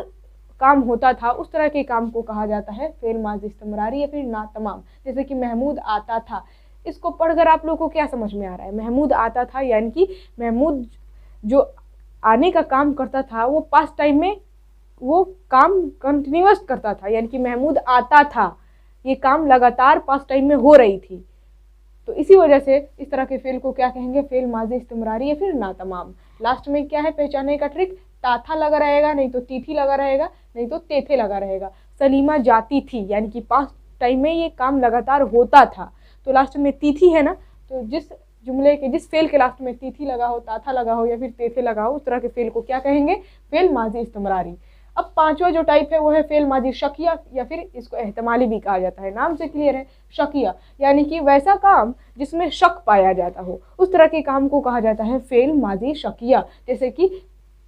काम होता था, उस तरह के काम को कहा जाता है फेल माजी इस्तिमरारी या फिर नातमाम। जैसे कि महमूद आता था, इसको पढ़कर आप लोगों को क्या समझ में आ रहा है, महमूद आता था यानी कि महमूद जो आने का काम करता था वो पास्ट टाइम में वो काम कंटिन्यूअस करता था, यानी कि महमूद आता था, ये काम लगातार पास्ट टाइम में हो रही थी। तो इसी वजह से इस तरह के फेल को क्या कहेंगे, फेल माजी इस्तिमरारी या फिर नातमाम। लास्ट में क्या है पहचानने का ट्रिक, ताथा लगा रहेगा, नहीं तो तीथी लगा रहेगा, नहीं तो तेथे लगा रहेगा। सलीमा जाती थी, यानी कि पास्ट टाइम में ये काम लगातार होता था, तो लास्ट में तीथी है ना, तो जिस फेल के लास्ट में तीथी लगा हो, ताथा लगा हो या फिर तेथे लगा हो, उस तरह के फेल को क्या कहेंगे, फेल माजी इस्तिमरारी। अब पांचवा जो टाइप है वो है फेल माजी शकिया, या फिर इसको एहतमाली भी कहा जाता है, नाम से क्लियर है शकिया, यानी कि वैसा काम जिसमें शक पाया जाता हो, उस तरह के काम को कहा जाता है फेल माजी शकिया। जैसे कि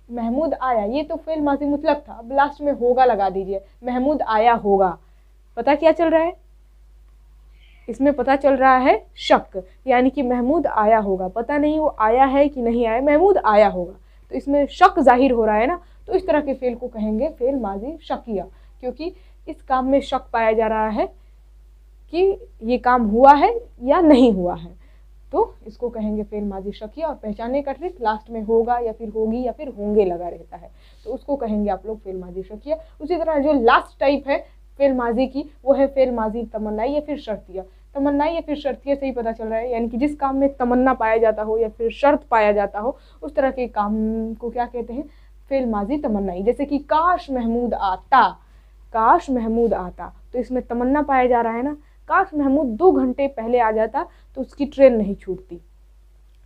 महमूद आया, ये तो फेल माजी मुतलक था, अब लास्ट में होगा लगा दीजिए, महमूद आया होगा। पता क्या चल रहा है इसमें? पता चल रहा है शक, यानी कि महमूद आया होगा, पता नहीं वो आया है कि नहीं आया, महमूद आया होगा, तो इसमें शक जाहिर हो रहा है ना, तो इस तरह के फेल को कहेंगे फेल माजी शकिया, क्योंकि इस काम में शक पाया जा रहा है कि ये काम हुआ है या नहीं हुआ है, तो इसको कहेंगे फेल माजी शकिया। और पहचानने का ट्रिक लास्ट में होगा या फिर होगी या फिर होंगे लगा रहता है, तो उसको कहेंगे आप लोग फेल माजी शकिया। उसी तरह जो लास्ट टाइप है फेल माजी की वो है फेल माजी तमन्नाई या फिर शर्तिया। तमन्नाई या फिर शर्तिया से ही पता चल रहा है, यानी कि जिस काम में तमन्ना पाया जाता हो या फिर शर्त पाया जाता हो, उस तरह के काम को क्या कहते हैं? फेल माजी तमन्नाई। जैसे कि काश महमूद आता, काश महमूद आता, तो इसमें तमन्ना पाया जा रहा है ना, काश महमूद 2 घंटे पहले आ जाता तो उसकी ट्रेन नहीं छूटती,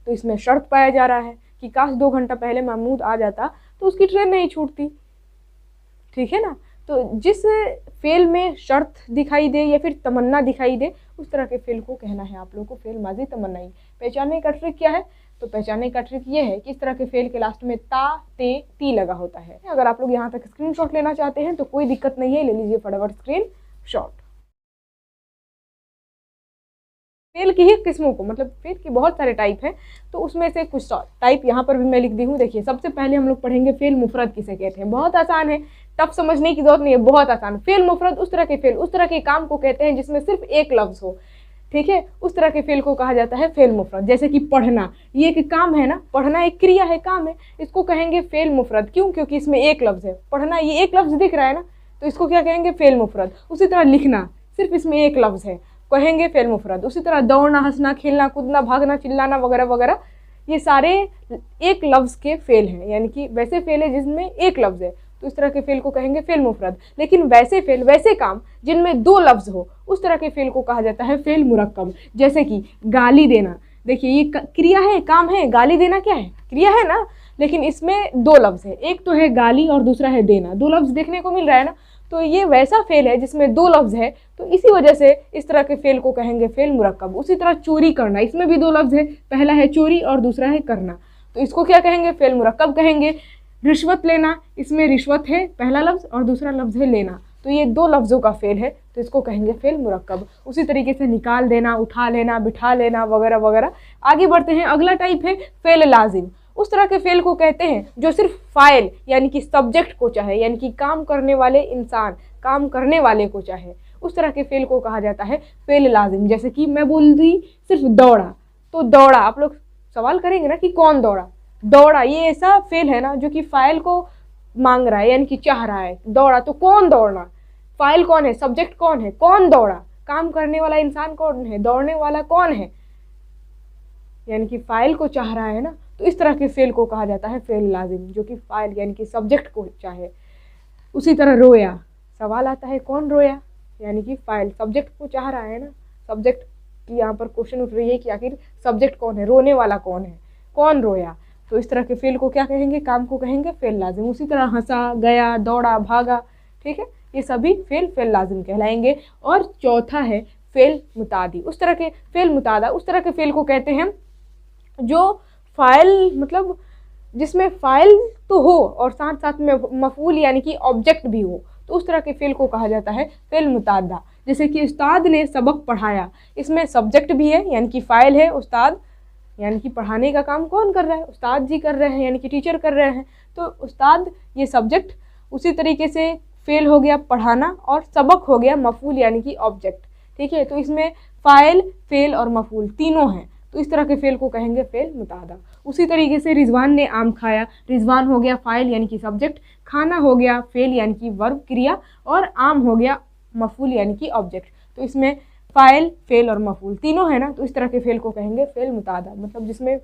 तो इसमें शर्त पाया जा रहा है कि काश 2 घंटा पहले महमूद आ जाता तो उसकी ट्रेन नहीं छूटती, ठीक है ना। तो जिस फेल में शर्त दिखाई दे या फिर तमन्ना दिखाई दे, उस तरह के फेल को कहना है आप लोगों को फेल माजी तमन्नाई। पहचानने का ट्रिक क्या है? तो पहचानने का ट्रिक ये है कि इस तरह के फेल के लास्ट में ता ते ती लगा होता है। अगर आप लोग यहाँ तक स्क्रीनशॉट लेना चाहते हैं तो कोई दिक्कत नहीं है, ले लीजिए फटाफट स्क्रीनशॉट। फेल की ही किस्मों को, मतलब फेल के बहुत सारे टाइप हैं, तो उसमें से कुछ टाइप यहाँ पर भी मैं लिख दी हूँ। देखिए, सबसे पहले हम लोग पढ़ेंगे फेल मुफरद किसे कहते हैं। बहुत आसान है, टफ समझने की जरूरत नहीं है, बहुत आसान। फेल मुफरद उस तरह के फेल, उस तरह के काम को कहते हैं जिसमें सिर्फ एक लफ्ज हो, ठीक है, उस तरह के फेल को कहा जाता है फेल मुफरद। जैसे कि पढ़ना, ये एक काम है ना, पढ़ना एक क्रिया है, काम है, इसको कहेंगे फेल मुफरद। क्यों? क्योंकि इसमें एक लफ्ज है, पढ़ना, ये एक लफ्ज दिख रहा है ना, तो इसको क्या कहेंगे? फेल मुफरद। उसी तरह लिखना, सिर्फ इसमें एक लफ्ज है, कहेंगे फेल मुफरद। उसी तरह दौड़ना, हंसना, खेलना, कूदना, भागना, चिल्लाना वगैरह वगैरह, ये सारे एक लफ्ज के फेल हैं, यानी कि वैसे फेल है जिसमें एक लफ्ज है, तो इस तरह के फेल को कहेंगे फेल मुफरद। लेकिन वैसे फेल, वैसे काम जिनमें 2 लफ्ज हो, उस तरह के फेल को कहा जाता है फेल मुरक्कब। जैसे कि गाली देना, देखिए ये क्रिया है, काम है, गाली देना क्या है? क्रिया है ना, लेकिन इसमें 2 लफ्ज है, एक तो है गाली और दूसरा है देना, 2 लफ्ज देखने को मिल रहा है ना, तो ये वैसा फेल है जिसमें 2 लफ्ज है, तो इसी वजह से इस तरह के फेल को कहेंगे फेल मुरक्कब। उसी तरह चोरी करना, इसमें भी 2 लफ्ज है, पहला है चोरी और दूसरा है करना, तो इसको क्या कहेंगे? फेल मुरक्कब कहेंगे। रिश्वत लेना, इसमें रिश्वत है, पहला लफ्ज, और दूसरा लफ्ज है लेना, तो ये 2 लफ्जों का फेल है, तो इसको कहेंगे फेल मुरक्कब। उसी तरीके से निकाल देना, उठा लेना, बिठा लेना वगैरह वगैरह। आगे बढ़ते हैं, अगला टाइप है फेल लाजिम। उस तरह के फेल को कहते हैं जो सिर्फ फाइल यानी कि सब्जेक्ट को चाहे, यानी कि काम करने वाले इंसान, काम करने वाले को चाहे, उस तरह के फेल को कहा जाता है फेल लाजिम। जैसे कि मैं बोल दी सिर्फ दौड़ा, तो दौड़ा, आप लोग सवाल करेंगे ना कि कौन दौड़ा? दौड़ा, ये ऐसा फेल है ना जो कि फाइल को मांग रहा है, यानी कि चाह रहा है, दौड़ा, तो कौन दौड़ना? फाइल कौन है? सब्जेक्ट कौन है? कौन दौड़ा? काम करने वाला इंसान कौन है? दौड़ने वाला कौन है? यानी कि फाइल को चाह रहा है ना, तो इस तरह के फेल को कहा जाता है फेल लाजिम, जो कि फाइल यानी कि सब्जेक्ट को चाहे। उसी तरह रोया, सवाल आता है कौन रोया? यानी कि फाइल सब्जेक्ट को चाह रहा है ना, सब्जेक्ट की यहाँ पर क्वेश्चन उठ रही है कि आखिर सब्जेक्ट कौन है, रोने वाला कौन है, कौन रोया? तो इस तरह के फेल को क्या कहेंगे? काम को कहेंगे फेल लाजिम। उसी तरह हंसा, गया, दौड़ा, भागा, ठीक है, ये सभी फेल फेल लाजिम कहलाएंगे। और चौथा है फेल मुतादी। उस तरह के फेल मुतादा, उस तरह के फेल को कहते हैं जो फाइल, मतलब जिसमें फाइल तो हो और साथ साथ में मफूल यानी कि ऑब्जेक्ट भी हो, तो उस तरह के फेल को कहा जाता है फेल मुतादा। जैसे कि उस्ताद ने सबक पढ़ाया, इसमें सब्जेक्ट भी है यानी कि फाइल है उस्ताद, यानी कि पढ़ाने का काम कौन कर रहा है? उस्ताद जी कर रहे हैं, यानी कि टीचर कर रहे हैं, तो उस्ताद ये सब्जेक्ट। उसी तरीके से फेल हो गया पढ़ाना और सबक हो गया मफूल यानी कि ऑब्जेक्ट, ठीक है, तो इसमें फाइल, फेल और मफूल तीनों हैं, तो इस तरह के फेल को कहेंगे फेल मुतादा। उसी तरीके से रिजवान ने आम खाया, रिजवान हो गया फाइल यानी कि सब्जेक्ट, खाना हो गया फेल यानी कि वर्ब क्रिया, और आम हो गया मफूल यानी कि ऑब्जेक्ट, तो इसमें फाइल, फेल और मफूल तीनों है ना, तो इस तरह के फेल को कहेंगे फेल मुतादा, मतलब जिसमें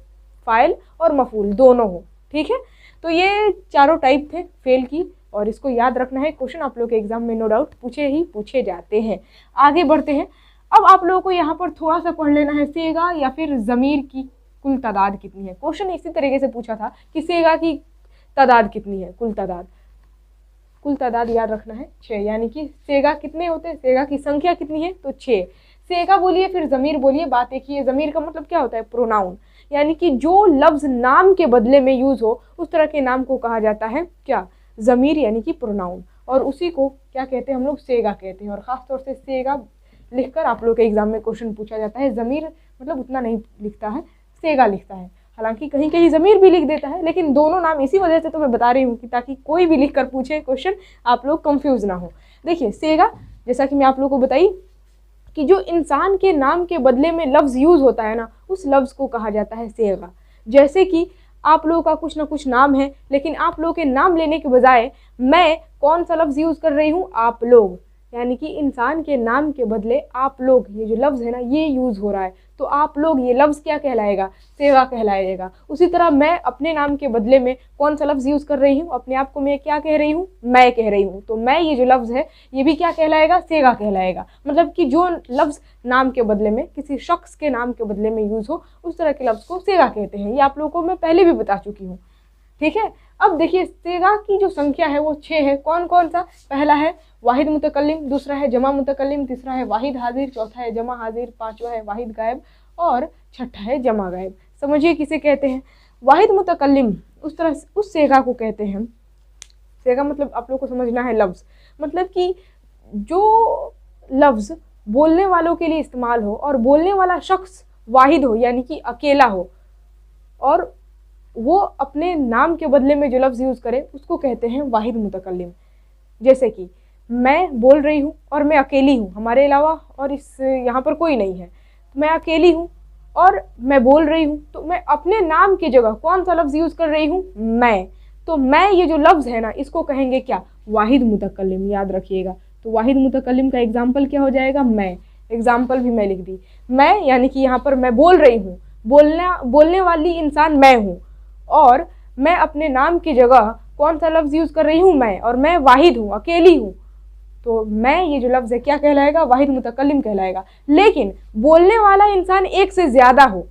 फाइल और मफूल दोनों हो, ठीक है। तो ये चारों टाइप थे फेल की, और इसको याद रखना है, क्वेश्चन आप लोग के एग्जाम में नो डाउट पूछे जाते हैं। आगे बढ़ते हैं, अब आप लोगों को यहाँ पर थोड़ा सा पढ़ लेना है, सेगा या फिर ज़मीर की कुल तादाद कितनी है। क्वेश्चन इसी तरीके से पूछा था कि सेगा की तादाद कितनी है, कुल तादाद। कुल तादाद याद रखना है 6, यानी कि सेगा कितने होते हैं, सेगा की संख्या कितनी है, तो 6। सेगा बोलिए फिर ज़मीर बोलिए, बात एक ही है। ज़मीर का मतलब क्या होता है, प्रोनाउन, यानी कि जो लफ्ज़ नाम के बदले में यूज़ हो उस तरह के नाम को कहा जाता है क्या, ज़मीर, यानी कि प्रोनाउन। और उसी को क्या कहते हैं हम लोग, सेगा कहते हैं। और ख़ास तौर से सेगा लिखकर आप लोग के एग्जाम में क्वेश्चन पूछा जाता है। ज़मीर मतलब उतना नहीं लिखता है, सेगा लिखता है, हालांकि कहीं कहीं ज़मीर भी लिख देता है, लेकिन दोनों नाम इसी वजह से तो मैं बता रही हूँ कि ताकि कोई भी लिख कर पूछे क्वेश्चन आप लोग कंफ्यूज ना हो। देखिए सेगा, जैसा कि मैं आप लोग को बताई कि जो इंसान के नाम के बदले में लफ्ज़ यूज़ होता है ना, उस लफ्ज़ को कहा जाता है सेगा। जैसे कि आप लोगों का कुछ ना कुछ नाम है, लेकिन आप लोगों के नाम लेने के बजाय मैं कौन सा लफ्ज़ यूज़ कर रही हूँ, आप लोग, यानी कि इंसान के नाम के बदले आप लोग, ये जो लफ्ज़ है ना ये यूज़ हो रहा है, तो आप लोग ये लफ्ज़ क्या कहलाएगा, सेगा कहलाएगा। उसी तरह मैं अपने नाम के बदले में कौन सा लफ्ज़ यूज़ कर रही हूँ, अपने आप को मैं क्या कह रही हूँ, मैं कह रही हूँ, तो मैं ये जो लफ्ज़ है ये भी क्या कहलाएगा, सेगा कहलाएगा। मतलब कि जो लफ्ज़ नाम के बदले में, किसी शख्स के नाम के बदले में यूज़ हो उस तरह के लफ्ज़ को सेगा कहते हैं। ये आप लोगों को मैं पहले भी बता चुकी हूँ, ठीक है। अब देखिए सेगा की जो संख्या है वो 6 है। कौन कौन सा, पहला है वाहिद मुतकल्लिम, दूसरा है जमा मुतकल्लिम, तीसरा है वाहिद हाजिर, चौथा है जमा हाजिर, पांचवा है वाहिद गायब और छठा है जमा गायब। समझिए किसे कहते हैं, वाहिद मुतकल्लिम उस तरह उस सेगा को कहते हैं। सेगा मतलब आप लोग को समझना है लफ्ज़, मतलब कि जो लफ्ज़ बोलने वालों के लिए इस्तेमाल हो और बोलने वाला शख्स वाहिद हो, यानी कि अकेला हो, और वो अपने नाम के बदले में जो लफ्ज़ यूज़ करे उसको कहते हैं वाहिद मुतकल्लिम। जैसे कि मैं बोल रही हूँ और मैं अकेली हूँ, हमारे अलावा और इस यहाँ पर कोई नहीं है, तो मैं अकेली हूँ और मैं बोल रही हूँ, तो मैं अपने नाम की जगह कौन सा लफ्ज़ यूज़ कर रही हूँ, मैं। तो मैं ये जो लफ्ज़ है ना इसको कहेंगे क्या, वाहिद मुतकल्लिम, याद रखिएगा। तो वाहिद मुतकल्लिम का एग्जाम्पल क्या हो जाएगा, मैं। एग्जाम्पल भी मैं लिख दी, मैं, यानी कि यहाँ पर मैं बोल रही हूँ, बोलने वाली इंसान मैं हूँ, और मैं अपने नाम की जगह कौन सा लफ्ज़ यूज़ कर रही हूँ, मैं, और मैं वाहिद हूँ, अकेली हूँ, तो मैं ये जो लफ्ज़ है क्या कहलाएगा, वाहिद मुतकल्लिम कहलाएगा। लेकिन बोलने वाला इंसान एक से ज़्यादा हो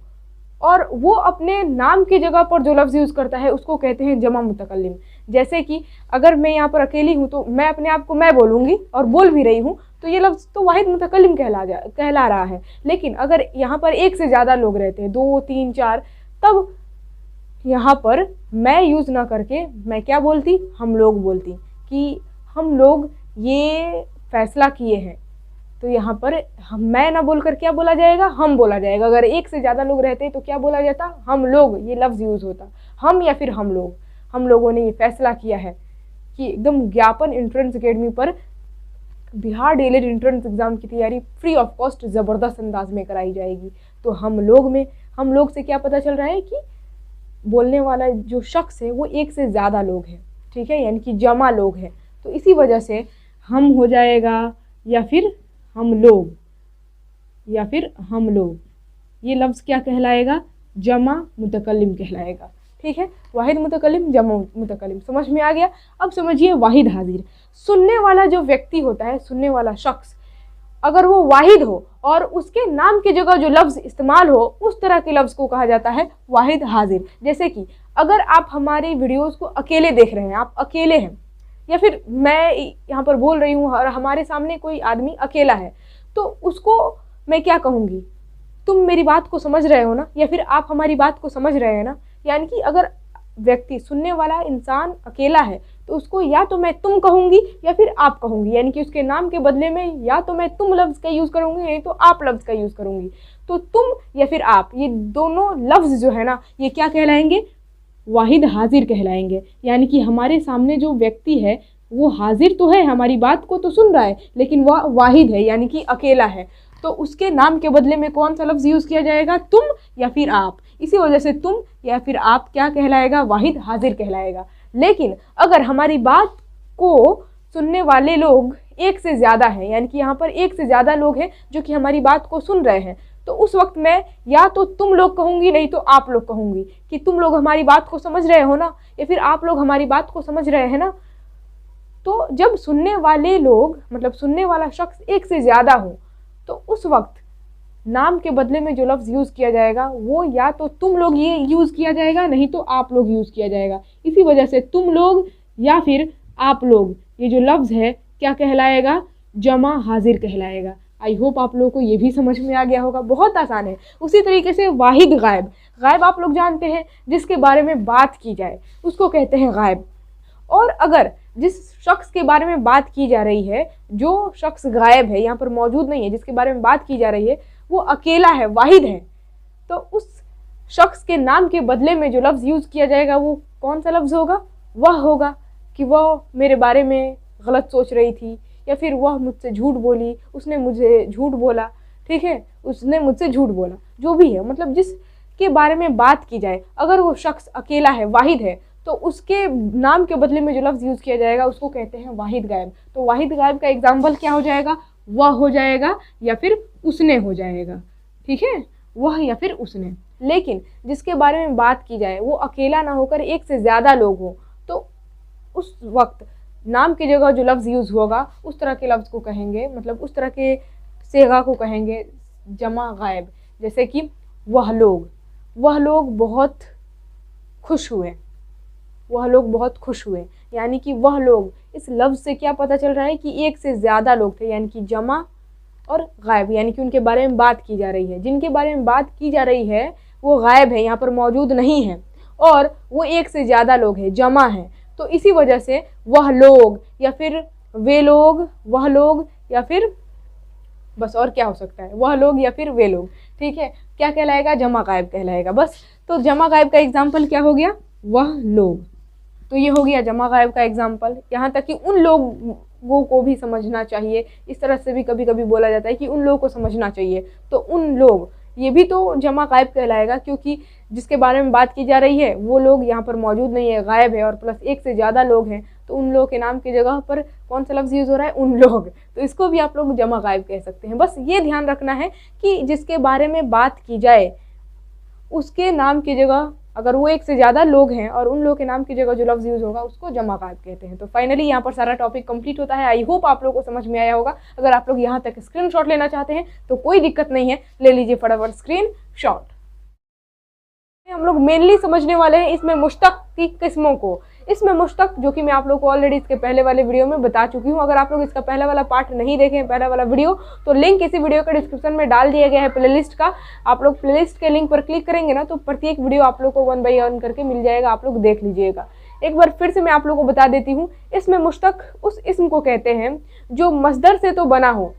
और वो अपने नाम की जगह पर जो लफ्ज़ यूज़ करता है उसको कहते हैं जमा मुतकल्लिम। जैसे कि अगर मैं यहाँ पर अकेली हूँ तो मैं अपने आप को मैं बोलूँगी और बोल भी रही हूँ, तो ये लफ्ज़ तो वाहिद मुतकल्लिम कहला रहा है। लेकिन अगर यहाँ पर एक से ज़्यादा लोग रहते हैं, 2, 3, 4, तब यहाँ पर मैं यूज़ ना करके मैं क्या बोलती, हम लोग बोलती, कि हम लोग ये फैसला किए हैं। तो यहाँ पर मैं ना बोलकर क्या बोला जाएगा, हम बोला जाएगा। अगर एक से ज़्यादा लोग रहते तो क्या बोला जाता, हम लोग, ये लफ्ज़ यूज़ होता, हम या फिर हम लोग। हम लोगों ने ये फैसला किया है कि एकदम ज्ञापन एंट्रेंस अकेडमी पर बिहार डीएलएड एंट्रेंस एग्ज़ाम की तैयारी फ्री ऑफ कॉस्ट ज़बरदस्त अंदाज में कराई जाएगी। तो हम लोग से क्या पता चल रहा है कि बोलने वाला जो शख्स है वो एक से ज़्यादा लोग हैं, ठीक है, यानी कि जमा लोग हैं। तो इसी वजह से हम हो जाएगा या फिर हम लोग, या फिर हम लोग, ये लफ्ज़ क्या कहलाएगा, जमा मुतकल्लिम कहलाएगा, ठीक है। वाहिद मुतकल्लिम, जमा मुतकल्लिम, समझ में आ गया। अब समझिए वाहिद हाजिर। सुनने वाला जो व्यक्ति होता है, सुनने वाला शख्स, अगर वो वाहिद हो और उसके नाम की जगह जो लफ्ज़ इस्तेमाल हो उस तरह के लफ्ज़ को कहा जाता है वाहिद हाजिर। जैसे कि अगर आप हमारे वीडियोज़ को अकेले देख रहे हैं, आप अकेले हैं, या फिर मैं यहाँ पर बोल रही हूँ और हमारे सामने कोई आदमी अकेला है, तो उसको मैं क्या कहूँगी, तुम मेरी बात को समझ रहे हो ना, या फिर आप हमारी बात को समझ रहे हैं ना। यानी कि अगर व्यक्ति, सुनने वाला इंसान अकेला है तो उसको या तो मैं तुम कहूँगी या फिर आप कहूँगी, यानी कि उसके नाम के बदले में या तो मैं तुम लफ्ज़ का यूज़ करूँगी नहीं तो आप लफ्ज़ का यूज़ करूँगी। तो तुम या फिर आप, ये दोनों लफ्ज़ जो है ना ये क्या कहलाएंगे, वाहिद हाजिर कहलाएंगे। यानी कि हमारे सामने जो व्यक्ति है वो हाजिर तो है, हमारी बात को तो सुन रहा है, लेकिन वह वाहिद है, यानी कि अकेला है। तो उसके नाम के बदले में कौन सा लफ्ज़ यूज़ किया जाएगा, तुम या फिर आप। इसी वजह से तुम या फिर आप क्या कहलाएगा, वाहिद हाजिर कहलाएगा। लेकिन अगर हमारी बात को सुनने वाले लोग एक से ज़्यादा हैं, यानी कि यहाँ पर एक से ज़्यादा लोग हैं जो कि हमारी बात को सुन रहे हैं, तो उस वक्त मैं या तो तुम लोग कहूँगी नहीं तो आप लोग कहूँगी, कि तुम लोग हमारी बात को समझ रहे हो ना, या फिर आप लोग हमारी बात को समझ रहे हैं ना। तो जब सुनने वाले लोग, मतलब सुनने वाला शख्स एक से ज़्यादा हो, तो उस वक्त नाम के बदले में जो लफ्ज़ यूज़ किया जाएगा वो या तो तुम लोग ये यूज़ किया जाएगा नहीं तो आप लोग यूज़ किया जाएगा। इसी वजह से तुम लोग या फिर आप लोग ये जो लफ्ज़ है क्या कहलाएगा, जमा हाजिर कहलाएगा। आई होप आप लोगों को ये भी समझ में आ गया होगा, बहुत आसान है। उसी तरीके से वाहिद गायब, गायब आप लोग जानते हैं जिसके बारे में बात की जाए उसको कहते हैं गायब। और अगर जिस शख्स के बारे में बात की जा रही है, जो शख्स गायब है, यहाँ पर मौजूद नहीं है, जिसके बारे में बात की जा रही है वो अकेला है, वाहिद है, तो उस शख्स के नाम के बदले में जो लफ्ज़ यूज़ किया जाएगा वो कौन सा लफ्ज़ होगा, वह होगा कि वह मेरे बारे में गलत सोच रही थी, या फिर वह मुझसे झूठ बोली, उसने मुझे झूठ बोला, ठीक है, उसने मुझसे झूठ बोला, जो भी है, मतलब जिसके बारे में बात की जाए, अगर वो शख्स अकेला है, वाहिद है, तो उसके नाम के बदले में जो लफ्ज़ यूज़ किया जाएगा उसको कहते हैं वाहिद गायब। तो वाहिद गायब का एग्जाम्पल क्या हो जाएगा, वह हो जाएगा या फिर उसने हो जाएगा, ठीक है, वह या फिर उसने। लेकिन जिसके बारे में बात की जाए वो अकेला ना होकर एक से ज़्यादा लोग हों, तो उस वक्त नाम की जगह जो लफ्ज़ यूज़ होगा उस तरह के लफ्ज़ को कहेंगे, मतलब उस तरह के सेगा को कहेंगे जमा गायब। जैसे कि वह लोग बहुत खुश हुए, वह लोग बहुत खुश हुए, यानी कि वह लोग, इस लफ्ज़ से क्या पता चल रहा है कि एक से ज़्यादा लोग थे, यानी कि जमा और गायब, यानी कि उनके बारे में बात की जा रही है। जिनके बारे में बात की जा रही है वो गायब है, यहाँ पर मौजूद नहीं है, और वो एक से ज़्यादा लोग हैं, जमा है। तो इसी वजह से वह लोग या फिर वे लोग, वह लोग या फिर बस और क्या हो सकता है, वह लोग या फिर वे लोग, ठीक है, क्या कहलाएगा, जमा गायब कहलाएगा बस। तो जमा गायब का एग्जाम्पल क्या हो गया, वह लोग। तो ये हो गया जमा गायब का एग्जाम्पल। यहाँ तक कि उन लोगों को भी समझना चाहिए, इस तरह से भी कभी कभी बोला जाता है कि उन लोगों को समझना चाहिए, तो उन लोग, ये भी तो जमा गायब कहलाएगा, क्योंकि जिसके बारे में बात की जा रही है वो लोग यहाँ पर मौजूद नहीं है, गायब है, और प्लस एक से ज़्यादा लोग हैं, तो उन लोगों के नाम की जगह पर कौन सा लफ्ज़ यूज़ हो रहा है, उन लोग, तो इसको भी आप लोग जमा गायब कह सकते हैं। बस ये ध्यान रखना है कि जिसके बारे में बात की जाए उसके नाम की जगह अगर वो एक से ज़्यादा लोग हैं और उन लोगों के नाम की जगह जो लफ्ज़ यूज़ होगा उसको जमा गायब कहते हैं। तो फाइनली यहाँ पर सारा टॉपिक कंप्लीट होता है। आई होप आप लोगों को समझ में आया होगा। अगर आप लोग यहाँ तक स्क्रीनशॉट लेना चाहते हैं तो कोई दिक्कत नहीं है, ले लीजिए फटाफट स्क्रीनशॉट। हम लोग मेनली समझने वाले हैं इसमें मुश्तक की किस्मों को। इसमें मुश्तक जो कि मैं आप लोग को ऑलरेडी इसके पहले वाले वीडियो में बता चुकी हूँ। अगर आप लोग इसका पहला वाला पार्ट नहीं देखें, पहला वाला वीडियो, तो लिंक इसी वीडियो के डिस्क्रिप्शन में डाल दिया गया है प्लेलिस्ट का। आप लोग प्लेलिस्ट के लिंक पर क्लिक करेंगे ना तो प्रत्येक वीडियो आप लोग को 1 बाय 1 करके मिल जाएगा, आप लोग देख लीजिएगा। एक बार फिर से मैं आप लोगों को बता देती हूँ, इसमें मुश्तक उस इस्म को कहते हैं जो मस्दर से तो बना हो,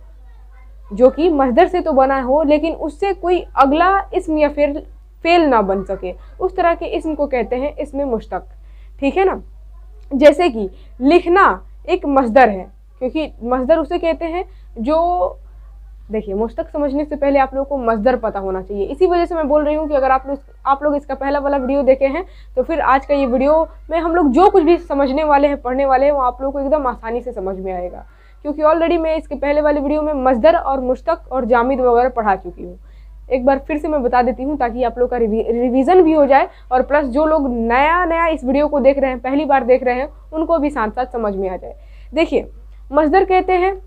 जो कि मस्दर से तो बना हो लेकिन उससे कोई अगला इस्म या फिर फेल ना बन सके, उस तरह के इस्म को कहते हैं इसमें मुश्तक, ठीक है ना। जैसे कि लिखना एक मस्दर है, क्योंकि मस्दर उसे कहते हैं जो, देखिए मुश्तक समझने से पहले आप लोगों को मस्दर पता होना चाहिए। इसी वजह से मैं बोल रही हूँ कि अगर आप लोग इसका पहला वाला वीडियो देखे हैं तो फिर आज का ये वीडियो में हम लोग जो कुछ भी समझने वाले हैं, पढ़ने वाले हैं, वो आप लोगों को एकदम आसानी से समझ में आएगा, क्योंकि ऑलरेडी मैं इसके पहले वाले वीडियो में मस्दर और मुश्तक और जामिद वगैरह पढ़ा चुकी हूँ। एक बार फिर से मैं बता देती हूँ ताकि आप लोग का रिवीजन भी हो जाए, और प्लस जो लोग नया इस वीडियो को देख रहे हैं, पहली बार देख रहे हैं, उनको भी साथ साथ समझ में आ जाए। देखिए, मस्दर कहते हैं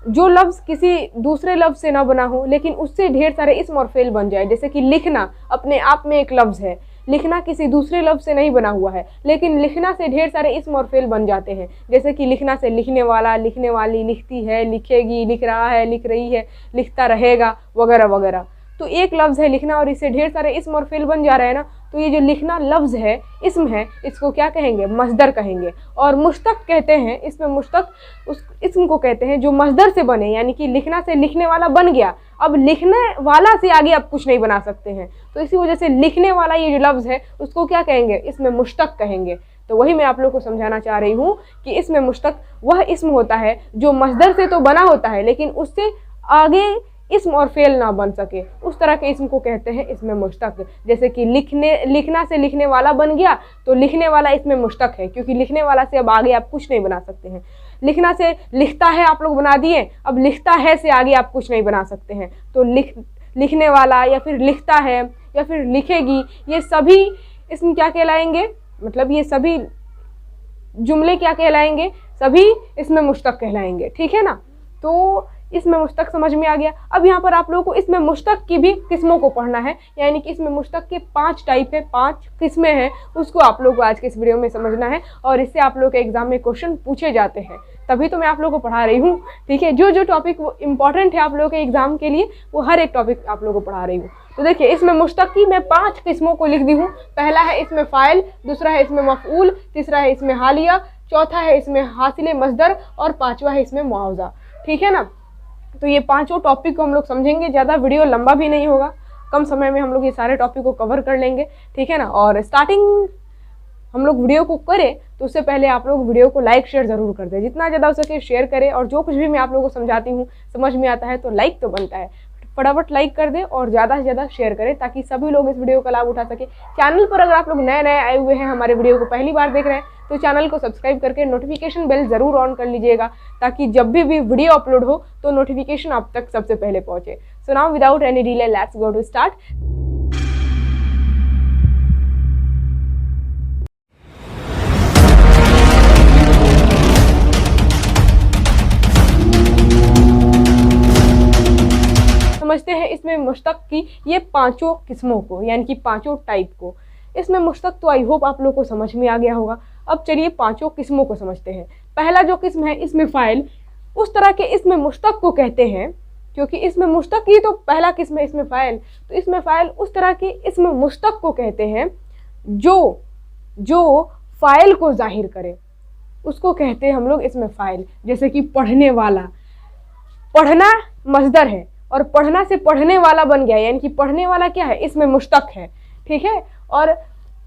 जो लफ्ज़ किसी दूसरे लफ्ज़ से ना बना हो लेकिन उससे ढेर सारे इस्म और फेल बन जाए। जैसे कि लिखना अपने आप में एक लफ्ज़ है, लिखना किसी दूसरे लफ्ज़ से नहीं बना हुआ है, लेकिन लिखना से ढेर सारे इस्म और फेल बन जाते हैं। जैसे कि लिखना से लिखने वाला, लिखने वाली, लिखती है, लिखेगी, लिख रहा है, लिख रही है, लिखता रहेगा, वगैरह वगैरह। तो एक लफ्ज़ है लिखना और इससे ढेर सारे इस्म और फेल बन जा रहे हैं ना, तो ये जो लिखना लफ्ज़ है, इस्म है, इसको क्या कहेंगे, मस्दर कहेंगे। और मुश्तक कहते हैं, इसमें मुश्तक उस इस्म को कहते हैं जो मस्दर से बने, यानी कि लिखना से लिखने वाला बन गया, अब लिखने वाला से आगे आप कुछ नहीं बना सकते हैं, तो इसी वजह से लिखने वाला ये जो लफ्ज़ है उसको क्या कहेंगे, इसमें मुश्तक कहेंगे। तो वही मैं आप लोग को समझाना चाह रही हूँ कि इसमें मुश्तक वह इस्म होता है जो मस्दर से तो बना होता है लेकिन उससे आगे इस्म और फेल ना बन सके, उस तरह के इस्म को कहते हैं इसमें मुश्तक। जैसे कि लिखना से लिखने वाला बन गया तो लिखने वाला इसमें मुश्तक है, क्योंकि लिखने वाला से अब आगे आप कुछ नहीं बना सकते हैं। लिखना से लिखता है आप लोग बना दिए, अब लिखता है से आगे आप कुछ नहीं बना सकते हैं, तो लिखने वाला या फिर लिखता है या फिर लिखेगी, ये सभी इस्म क्या कहलाएंगे, मतलब ये सभी जुमले क्या कहलाएंगे, सभी इसमें मुश्तक कहलाएंगे, ठीक है ना। तो इसमें मुश्तक समझ में आ गया। अब यहाँ पर आप लोगों को इसमें मुश्तक की भी किस्मों को पढ़ना है, यानी कि इसमें मुश्तक के 5 टाइप है, 5 किस्में हैं, उसको आप लोग को आज के इस वीडियो में समझना है, और इससे आप लोग के एग्जाम में क्वेश्चन पूछे जाते हैं। तभी तो मैं आप लोगों को पढ़ा रही हूँ। ठीक है, जो जो टॉपिक वो इंपॉर्टेंट है आप लोगों के एग्जाम के लिए, वो हर एक टॉपिक आप लोगों को पढ़ा रही हूँ। तो देखिए, इसमें मुश्तक की मैं 5 किस्मों को लिख दी हूँ। पहला है इसमें फ़ाइल, दूसरा है इसमें मफ़ऊल, तीसरा है इसमें हालिया, चौथा है इसमें हासिल मसदर और 5वां है इसमें मुआवजा। ठीक है ना। तो ये 5 टॉपिक को हम लोग समझेंगे। ज़्यादा वीडियो लंबा भी नहीं होगा, कम समय में हम लोग ये सारे टॉपिक को कवर कर लेंगे। ठीक है ना। और स्टार्टिंग हम लोग वीडियो को करें तो उससे पहले आप लोग वीडियो को लाइक शेयर ज़रूर कर दें, जितना ज़्यादा हो सके शेयर करें। और जो कुछ भी मैं आप लोगों को समझाती हूँ समझ में आता है तो लाइक तो बनता है, फटाफट लाइक कर दें और ज़्यादा से ज़्यादा शेयर करें ताकि सभी लोग इस वीडियो का लाभ उठा सके। चैनल पर अगर आप लोग नए नए आए हुए हैं, हमारे वीडियो को पहली बार देख रहे हैं, तो चैनल को सब्सक्राइब करके नोटिफिकेशन बेल ज़रूर ऑन कर लीजिएगा ताकि जब भी वीडियो अपलोड हो तो नोटिफिकेशन आप तक सबसे पहले पहुँचे। So now without any delay let's go to start. समझते हैं इसमें मुश्तक की ये 5 किस्मों को, यानी कि 5 टाइप को। इसमें मुश्तक तो आई होप आप लोग को समझ में आ गया होगा। अब चलिए 5 किस्मों को समझते हैं। पहला जो किस्म है इसमें फ़ाइल, उस तरह के इसमें मुश्तक को कहते हैं, क्योंकि इसमें मुश्तक ही तो पहला किस्म है इसमें फ़ाइल, तो इसमें फ़ाइल उस तरह के इसमें मुश्तक को कहते हैं जो फ़ाइल को जाहिर करे, उसको कहते हैं हम लोग इसमें फ़ाइल। जैसे कि पढ़ने वाला, पढ़ना मसदर है और पढ़ना से पढ़ने वाला बन गया, यानी कि पढ़ने वाला क्या है, इसमें मुश्तक है। ठीक है। और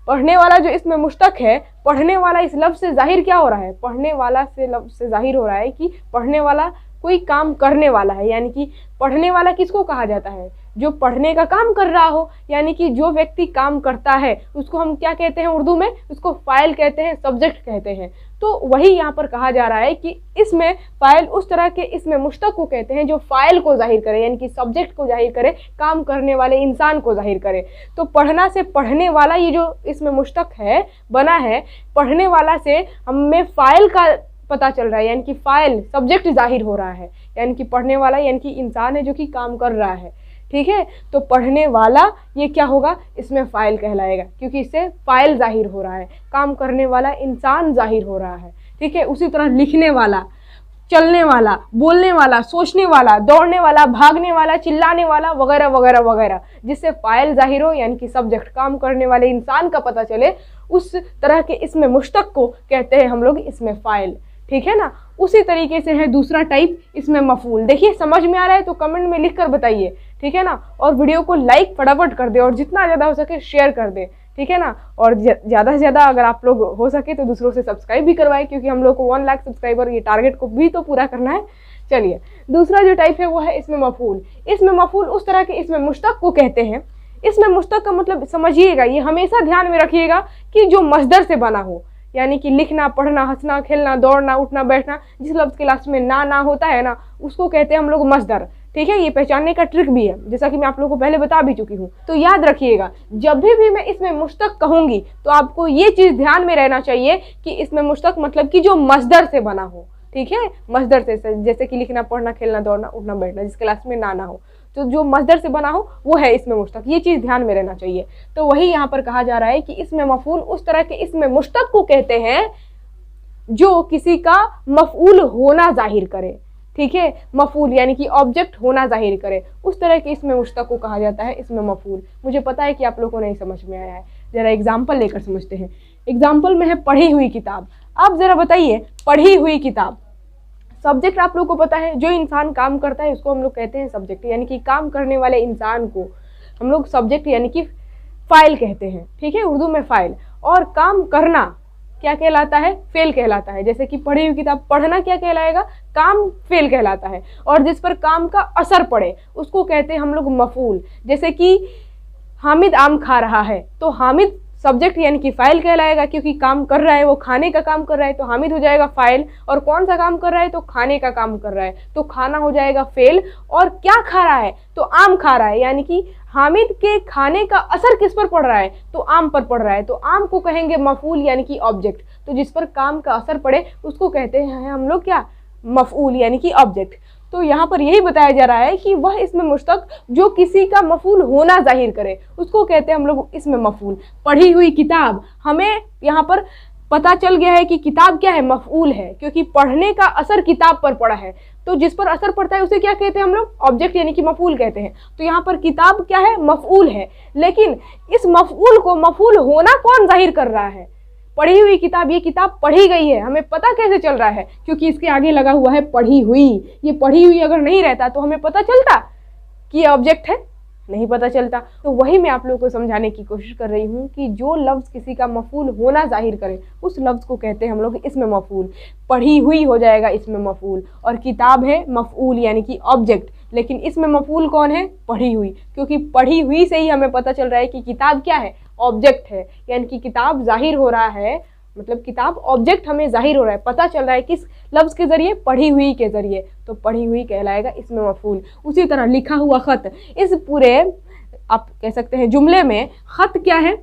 पढ़ने वाला जो इसमें मुश्तक है, पढ़ने वाला इस लफ्ज़ से जाहिर क्या हो रहा है, पढ़ने वाला से लफ्ज़ से जाहिर हो रहा है कि पढ़ने वाला कोई काम करने वाला है। यानी कि पढ़ने वाला किसको कहा जाता है, जो पढ़ने का काम कर रहा हो, यानी कि जो व्यक्ति काम करता है उसको हम क्या कहते हैं उर्दू में, उसको फ़ाइल कहते हैं, सब्जेक्ट कहते हैं। तो वही यहाँ पर कहा जा रहा है कि इसमें फ़ाइल उस तरह के इसमें मुश्तक को कहते हैं जो फ़ाइल को जाहिर करे, यानी कि सब्जेक्ट को जाहिर करे, काम करने वाले इंसान को जाहिर करे। तो पढ़ना से पढ़ने वाला ये जो इसमें मुश्तक है बना है, पढ़ने वाला से हमें फ़ाइल का पता चल रहा है, यानी कि फ़ाइल सब्जेक्ट जाहिर हो रहा है, यानी कि पढ़ने वाला यानी कि इंसान है जो कि काम कर रहा है। ठीक है। तो पढ़ने वाला ये क्या होगा, इसमें फ़ाइल कहलाएगा, क्योंकि इससे फ़ाइल जाहिर हो रहा है, काम करने वाला इंसान जाहिर हो रहा है। ठीक है। उसी तरह लिखने वाला, चलने वाला, बोलने वाला, सोचने वाला, दौड़ने वाला, भागने वाला, चिल्लाने वाला वगैरह वगैरह वगैरह, जिससे फ़ाइल जाहिर हो, यानी कि सब्जेक्ट काम करने वाले इंसान का पता चले, उस तरह के इसमें मुश्तक को कहते हैं हम लोग इसमें फ़ाइल। ठीक है ना। उसी तरीके से है दूसरा टाइप इसमें मफ़ऊल। देखिए समझ में आ रहा है तो कमेंट में लिख कर बताइए। ठीक है ना। और वीडियो को लाइक फटाफट कर दे और जितना ज़्यादा हो सके शेयर कर दे। ठीक है ना। और ज़्यादा से ज़्यादा अगर आप लोग हो सके तो दूसरों से सब्सक्राइब भी करवाएं, क्योंकि हम लोग को 1 लाख सब्सक्राइबर ये टारगेट को भी तो पूरा करना है। चलिए, दूसरा जो टाइप है वो है इसमें मफ़ऊल। इसमें मफ़ऊल उस तरह के इसमें मुश्तक को कहते हैं। इसमें मुश्तक का मतलब समझिएगा, ये हमेशा ध्यान में रखिएगा कि जो मसदर से बना हो, यानी कि लिखना, पढ़ना, हंसना, खेलना, दौड़ना, उठना, बैठना, जिस लफ्ज़ के लास्ट में ना होता है ना, उसको कहते हैं हम लोग मसदर। ठीक है। ये पहचानने का ट्रिक भी है, जैसा कि मैं आप लोगों को पहले बता भी चुकी हूँ। तो याद रखिएगा, जब भी मैं इसमें मुश्तक कहूँगी तो आपको ये चीज़ ध्यान में रहना चाहिए कि इसमें मुश्तक मतलब कि जो मसदर से बना हो। ठीक है। मसदर से, जैसे कि लिखना, पढ़ना, खेलना, दौड़ना, उठना, बैठना, जिसके लास्ट में ना हो, तो जो मसदर से बना हो वो है इसमें मुश्तक। ये चीज़ ध्यान में रहना चाहिए। तो वही यहाँ पर कहा जा रहा है कि इसमें मफ़ऊल उस तरह के इसमें मुश्तक को कहते हैं जो किसी का मफ़ऊल होना जाहिर करे। ठीक है। मफ़ऊल यानी कि ऑब्जेक्ट होना जाहिर करे, उस तरह के इसमें मुश्तक को कहा जाता है इसमें मफ़ऊल। मुझे पता है कि आप लोगों को नहीं समझ में आया है, ज़रा एग्जाम्पल लेकर समझते हैं। एग्जाम्पल में है पढ़ी हुई किताब। आप ज़रा बताइए, पढ़ी हुई किताब, सब्जेक्ट आप लोग को पता है, जो इंसान काम करता है उसको हम लोग कहते हैं सब्जेक्ट, यानी कि काम करने वाले इंसान को हम लोग सब्जेक्ट यानी कि फ़ाइल कहते हैं। ठीक है। उर्दू में फ़ाइल। और काम करना क्या कहलाता है, फ़ेल कहलाता है। जैसे कि पढ़ी हुई किताब, पढ़ना क्या कहलाएगा, काम, फ़ेल कहलाता है। और जिस पर काम का असर पड़े उसको कहते हैं हम लोग मफ़ऊल। जैसे कि हामिद आम खा रहा है, तो हामिद सब्जेक्ट यानी कि फ़ाइल कहलाएगा, क्योंकि काम कर रहा है, वो खाने का काम कर रहा है, तो हामिद हो जाएगा फ़ाइल। और कौन सा काम कर रहा है, तो खाने का काम कर रहा है, तो खाना हो जाएगा फ़ेल। और क्या खा रहा है, तो आम खा रहा है, यानी कि हामिद के खाने का असर किस पर पड़ रहा है, तो आम पर पड़ रहा है, तो आम को कहेंगे मफ़ऊल यानी कि ऑब्जेक्ट। तो जिस पर काम का असर पड़े उसको कहते हैं हम लोग क्या, मफ़ऊल यानी कि ऑब्जेक्ट। तो यहाँ पर यही बताया जा रहा है कि वह इसमें मुश्तक जो किसी का मफ़ऊल होना जाहिर करे उसको कहते हैं हम लोग इसमें मफ़ऊल। पढ़ी हुई किताब, हमें यहाँ पर पता चल गया है कि किताब क्या है, मफऊल है, क्योंकि पढ़ने का असर किताब पर पड़ा है। तो जिस पर असर पड़ता है उसे क्या कहते हैं हम लोग, ऑब्जेक्ट यानी कि मफऊल कहते हैं। तो यहाँ पर किताब क्या है, मफऊल है। लेकिन इस मफऊल को मफऊल होना कौन जाहिर कर रहा है, पढ़ी हुई किताब। ये किताब पढ़ी गई है, हमें पता कैसे चल रहा है, क्योंकि इसके आगे लगा हुआ है पढ़ी हुई। ये पढ़ी हुई अगर नहीं रहता तो हमें पता चलता कि ये ऑब्जेक्ट है, नहीं पता चलता। तो वही मैं आप लोगों को समझाने की कोशिश कर रही हूँ कि जो लफ्ज़ किसी का मफऊल होना जाहिर करे उस लफ्ज़ को कहते हैं हम लोग इसमें मफऊल। पढ़ी हुई हो जाएगा इसमें मफऊल, और किताब है मफऊल यानी कि ऑब्जेक्ट। लेकिन इसमें मफऊल कौन है, पढ़ी हुई, क्योंकि पढ़ी हुई से ही हमें पता चल रहा है कि किताब क्या है, ऑब्जेक्ट है। यानी कि किताब जाहिर हो रहा है, मतलब किताब ऑब्जेक्ट हमें जाहिर हो रहा है, पता चल रहा है किस लफ्ज़ के ज़रिए, पढ़ी हुई के ज़रिए। तो पढ़ी हुई कहलाएगा इसमें मफऊल। उसी तरह लिखा हुआ ख़त, इस पूरे आप कह सकते हैं जुमले में ख़त क्या है,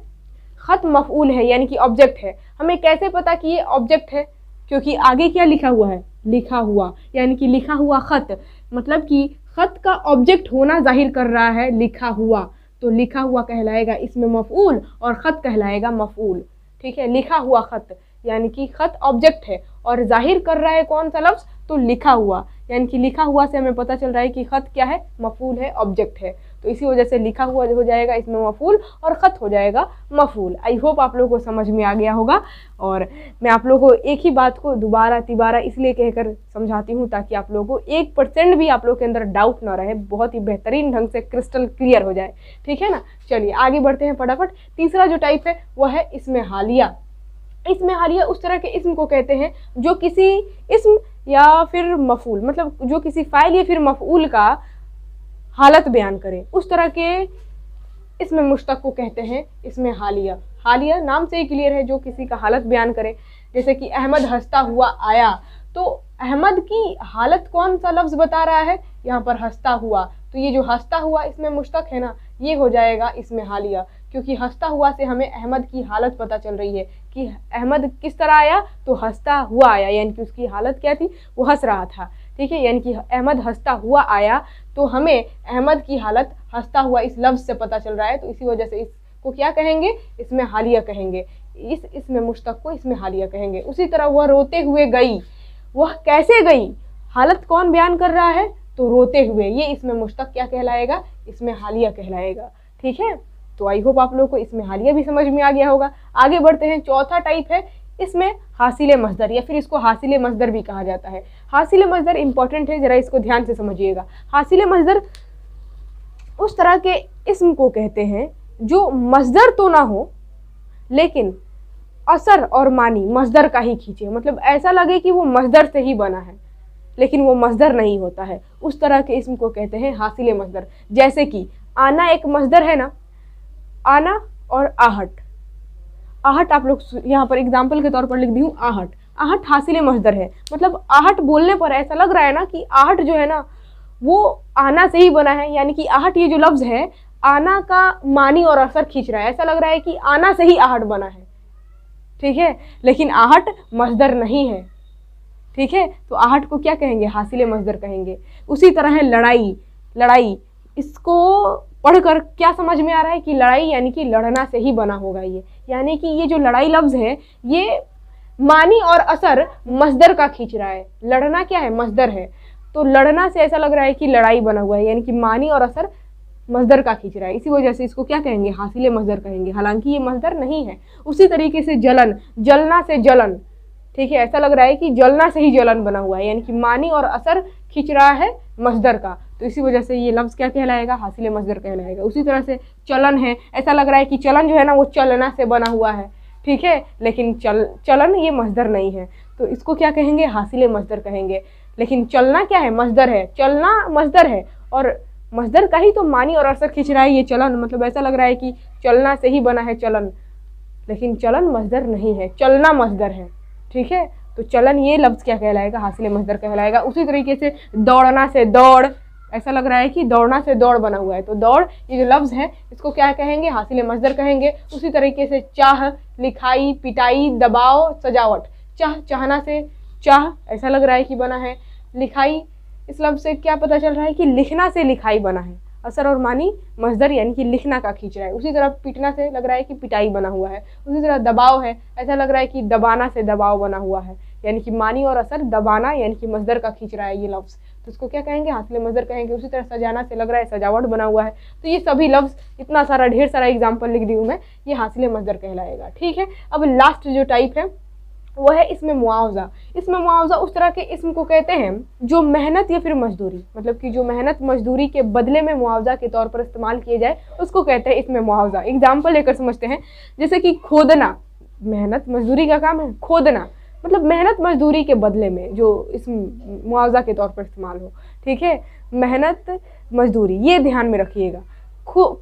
ख़त मफऊल है यानी कि ऑब्जेक्ट है। हमें कैसे पता कि ये ऑब्जेक्ट है, क्योंकि आगे क्या लिखा हुआ है, लिखा हुआ, यानी कि लिखा हुआ ख़त, मतलब कि ख़त का ऑब्जेक्ट होना जाहिर कर रहा है लिखा हुआ। तो लिखा हुआ कहलाएगा इसमें मफऊल और ख़त कहलाएगा मफऊल। ठीक है, लिखा हुआ ख़त यानी कि ख़त ऑब्जेक्ट है और जाहिर कर रहा है कौन सा लफ्ज़, तो लिखा हुआ। यानी कि लिखा हुआ से हमें पता चल रहा है कि ख़त क्या है, मफऊल है, ऑब्जेक्ट है। तो इसी वजह से लिखा हुआ हो जाएगा इसमें मफऊल और ख़त हो जाएगा मफऊल। आई होप आप लोगों को समझ में आ गया होगा। और मैं आप लोगों को एक ही बात को दोबारा तिबारा इसलिए कहकर समझाती हूँ ताकि आप लोगों को 1% भी आप लोग के अंदर डाउट ना रहे, बहुत ही बेहतरीन ढंग से क्रिस्टल क्लियर हो जाए। ठीक है ना, चलिए आगे बढ़ते हैं फटाफट। तीसरा जो टाइप है वह है इसमें हालिया। इसमें हालिया उस तरह के इस्म को कहते हैं जो किसी इस्म या फिर मफऊल, मतलब जो किसी फ़ाइल या फिर मफऊल का हालत बयान करे, उस तरह के इसमें मुश्तक को कहते हैं इसमें हालिया। हालिया नाम से ही क्लियर है, जो किसी का हालत बयान करे। जैसे कि अहमद हंसता हुआ आया, तो अहमद की हालत कौन सा लफ्ज़ बता रहा है, यहाँ पर हंसता हुआ। तो ये जो हंसता हुआ इसमें मुश्तक है ना, ये हो जाएगा इसमें हालिया, क्योंकि हंसता हुआ से हमें अहमद की हालत पता चल रही है कि अहमद किस तरह आया, तो हंसता हुआ आया, यानी कि उसकी हालत क्या थी, वो हंस रहा था। ठीक है, यानी कि अहमद हंसता हुआ आया, तो हमें अहमद की हालत हंसता हुआ इस लफ्ज़ से पता चल रहा है। तो इसी वजह से इसको क्या कहेंगे, इसमें हालिया कहेंगे। इसमें मुश्तक को इसमें हालिया कहेंगे। उसी तरह वह रोते हुए गई, वह कैसे गई, हालत कौन बयान कर रहा है, तो रोते हुए, ये इसमें मुश्तक क्या कहलाएगा, इसमें हालिया कहलाएगा। ठीक है, तो आई होप आप लोगों को इसमें हालिया भी समझ में आ गया होगा। आगे बढ़ते हैं, चौथा टाइप है इसमें हासिल मस्दर, या फिर इसको हासिल मस्दर भी कहा जाता है। हासिल मस्दर इंपॉर्टेंट है, जरा इसको ध्यान से समझिएगा। हासिल मस्दर उस तरह के इस्म को कहते हैं जो मस्दर तो ना हो लेकिन असर और मानी मस्दर का ही खींचे, मतलब ऐसा लगे कि वो मस्दर से ही बना है लेकिन वो मस्दर नहीं होता है, उस तरह के इस्म को कहते हैं हासिल मस्दर। जैसे कि आना एक मस्दर है ना, आना और आहट। आहट आप लोग यहाँ पर एग्जाम्पल के तौर पर लिख दी हूँ, आहट। आहट हासिल मस्दर है, मतलब आहट बोलने पर ऐसा लग रहा है ना कि आहट जो है ना वो आना से ही बना है, यानी कि आहट ये जो लफ्ज़ है आना का मानी और असर खींच रहा है, ऐसा लग रहा है कि आना से ही आहट बना है। ठीक है, लेकिन आहट मस्दर नहीं है। ठीक है, तो आहट को क्या कहेंगे, हासिल मस्दर कहेंगे। उसी तरह है लड़ाई। लड़ाई, इसको पढ़कर क्या समझ में आ रहा है कि लड़ाई यानी कि लड़ना से ही बना होगा ये, यानी कि ये जो लड़ाई लफ्ज़ है ये मानी और असर मस्दर का खींच रहा है। लड़ना क्या है, मस्दर है, तो लड़ना से ऐसा लग रहा है कि लड़ाई बना हुआ है, यानी कि मानी और असर मस्दर का खींच रहा है। इसी वजह से इसको क्या कहेंगे, हासिल मस्दर कहेंगे, हालांकि ये मस्दर नहीं है। उसी तरीके से जलन, जलना से जलन। ठीक है, ऐसा लग रहा है कि जलना से ही जलन बना हुआ है, यानी कि मानी और असर खींच रहा है मस्दर का, तो इसी वजह से ये लफ्ज़ क्या कहलाएगा, हासिल मस्दर कहलाएगा। उसी तरह से चलन है, ऐसा लग रहा है कि चलन जो है ना वो चलना से बना हुआ है। ठीक है, लेकिन चलन ये मस्दर नहीं है, तो इसको क्या कहेंगे, हासिल मस्दर कहेंगे। लेकिन चलना क्या है, मस्दर है, चलना मस्दर है और मस्दर का ही तो मानी और असर खींच रहा है ये चलन, मतलब ऐसा लग रहा है कि चलना से ही बना है चलन, लेकिन चलन मस्दर नहीं है, चलना मस्दर है। ठीक है, तो चलन ये लफ्ज़ क्या कहलाएगा, हासिल मस्दर कहलाएगा। उसी तरीके से दौड़ना से दौड़, ऐसा लग रहा है कि दौड़ना से दौड़ बना हुआ है, तो दौड़ ये जो लफ्ज़ है इसको क्या कहेंगे, हासिल मस्दर कहेंगे। उसी तरीके से चाह, लिखाई, पिटाई, दबाव, सजावट। चाह, चाहना से चाह ऐसा लग रहा है कि बना है। लिखाई, इस लफ्ज़ से क्या पता चल रहा है कि लिखना से लिखाई बना है। असर और मानी मजदर यानी कि लिखना का खींच रहा है। उसी तरह पीटना से लग रहा है कि पिटाई बना हुआ है। उसी तरह दबाव है, ऐसा लग रहा है कि दबाना से दबाव बना हुआ है, यानी कि मानी और असर दबाना यानी कि मजदर का खींच रहा है ये लफ्ज़, तो उसको क्या कहेंगे, हासिल मजदर कहेंगे। उसी तरह सजाना से लग रहा है सजावट बना हुआ है। तो ये सभी लफ्ज़, इतना सारा ढेर सारा एग्जाम्पल लिख दी हूँ मैं, ये हासिल मजदर कहलाएगा। ठीक है, अब लास्ट जो टाइप है वो है इसमें मुआवजा। इसमें मुआवजा उस तरह के इसम को कहते हैं जो मेहनत या फिर मजदूरी, मतलब कि जो मेहनत मजदूरी के बदले में मुआवजा के तौर पर इस्तेमाल किए जाए उसको कहते हैं इसमें मुआवजा। एग्जाम्पल लेकर समझते हैं, जैसे कि खोदना, मेहनत मजदूरी का काम है खोदना, मतलब मेहनत मजदूरी के बदले में जो इस मुआवजा के तौर पर इस्तेमाल हो। ठीक है, मेहनत मजदूरी, ये ध्यान में रखिएगा।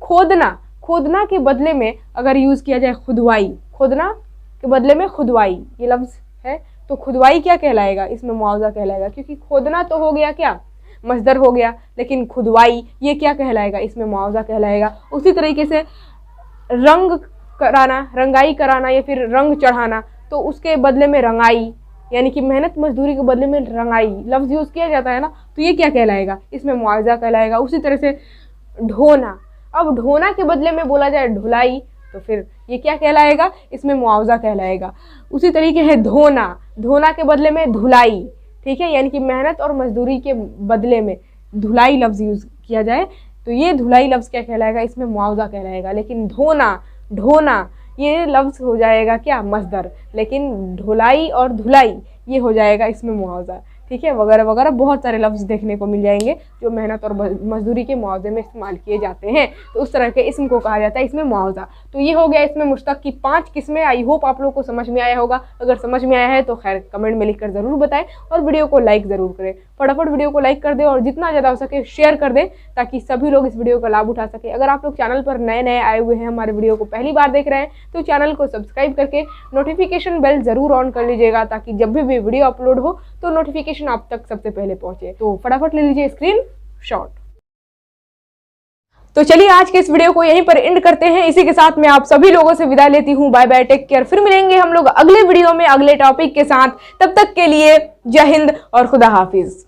खोदना, खोदना के बदले में अगर यूज़ किया जाए खुदवाई, खोदना के बदले में खुदवाई ये लफ्ज़ है, तो खुदवाई क्या कहलाएगा, इसमें मुआवजा कहलाएगा। क्योंकि खोदना तो हो गया क्या, मजदर हो गया, लेकिन खुदवाई ये क्या कहलाएगा, इसमें मुआवजा कहलाएगा। उसी तरीके से रंग कराना, रंगाई कराना या फिर रंग चढ़ाना, तो उसके बदले में रंगाई, यानी कि मेहनत मजदूरी के बदले में रंगाई लफ्ज़ यूज़ किया जाता है ना, तो ये क्या कहलाएगा, इसमें मुआवजा कहलाएगा। उसी तरह से ढोना, अब ढोना के बदले में बोला जाए ढुलाई, तो फिर ये क्या कहलाएगा, इसमें मुआवजा कहलाएगा। उसी तरीके है धोना, धोना के बदले में धुलाई। ठीक है, यानी कि मेहनत और मजदूरी के बदले में धुलाई लफ्ज़ यूज़ किया जाए, तो ये धुलाई लफ्ज़ क्या कहलाएगा, इसमें मुआवजा कहलाएगा। लेकिन धोना, ढोना ये लफ्ज़ हो जाएगा क्या, मजदर, लेकिन ढुलाई और धुलाई ये हो जाएगा इसमें मुआवजा। ठीक है, वगैरह वगैरह बहुत सारे लफ्ज़ देखने को मिल जाएंगे जो मेहनत और मजदूरी के मुआवजे में इस्तेमाल किए जाते हैं। तो उस तरह के इसम को कहा जाता है इसमें मुआवजा। तो ये हो गया इसमें मुश्तक की 5 किस्में। आई होप आप लोग को समझ में आया होगा। अगर समझ में आया है तो खैर कमेंट में लिखकर ज़रूर बताएं और वीडियो को लाइक ज़रूर करें। फटाफट वीडियो को लाइक कर दें और जितना ज़्यादा हो सके शेयर कर दें ताकि सभी लोग इस वीडियो का लाभ उठा सके। अगर आप लोग चैनल पर नए नए आए हुए हैं, हमारे वीडियो को पहली बार देख रहे हैं, तो चैनल को सब्सक्राइब करके नोटिफिकेशन बेल ज़रूर ऑन कर लीजिएगा ताकि जब भी वीडियो अपलोड हो तो नोटिफिकेशन आप तक सबसे पहले पहुंचे। तो फटाफट ले लीजिए स्क्रीन शॉट। तो चलिए आज के इस वीडियो को यहीं पर एंड करते हैं। इसी के साथ मैं आप सभी लोगों से विदा लेती हूं। Bye bye, take care. फिर मिलेंगे हम लोग अगले वीडियो में अगले टॉपिक के साथ। तब तक के लिए जय हिंद और खुदा हाफिज।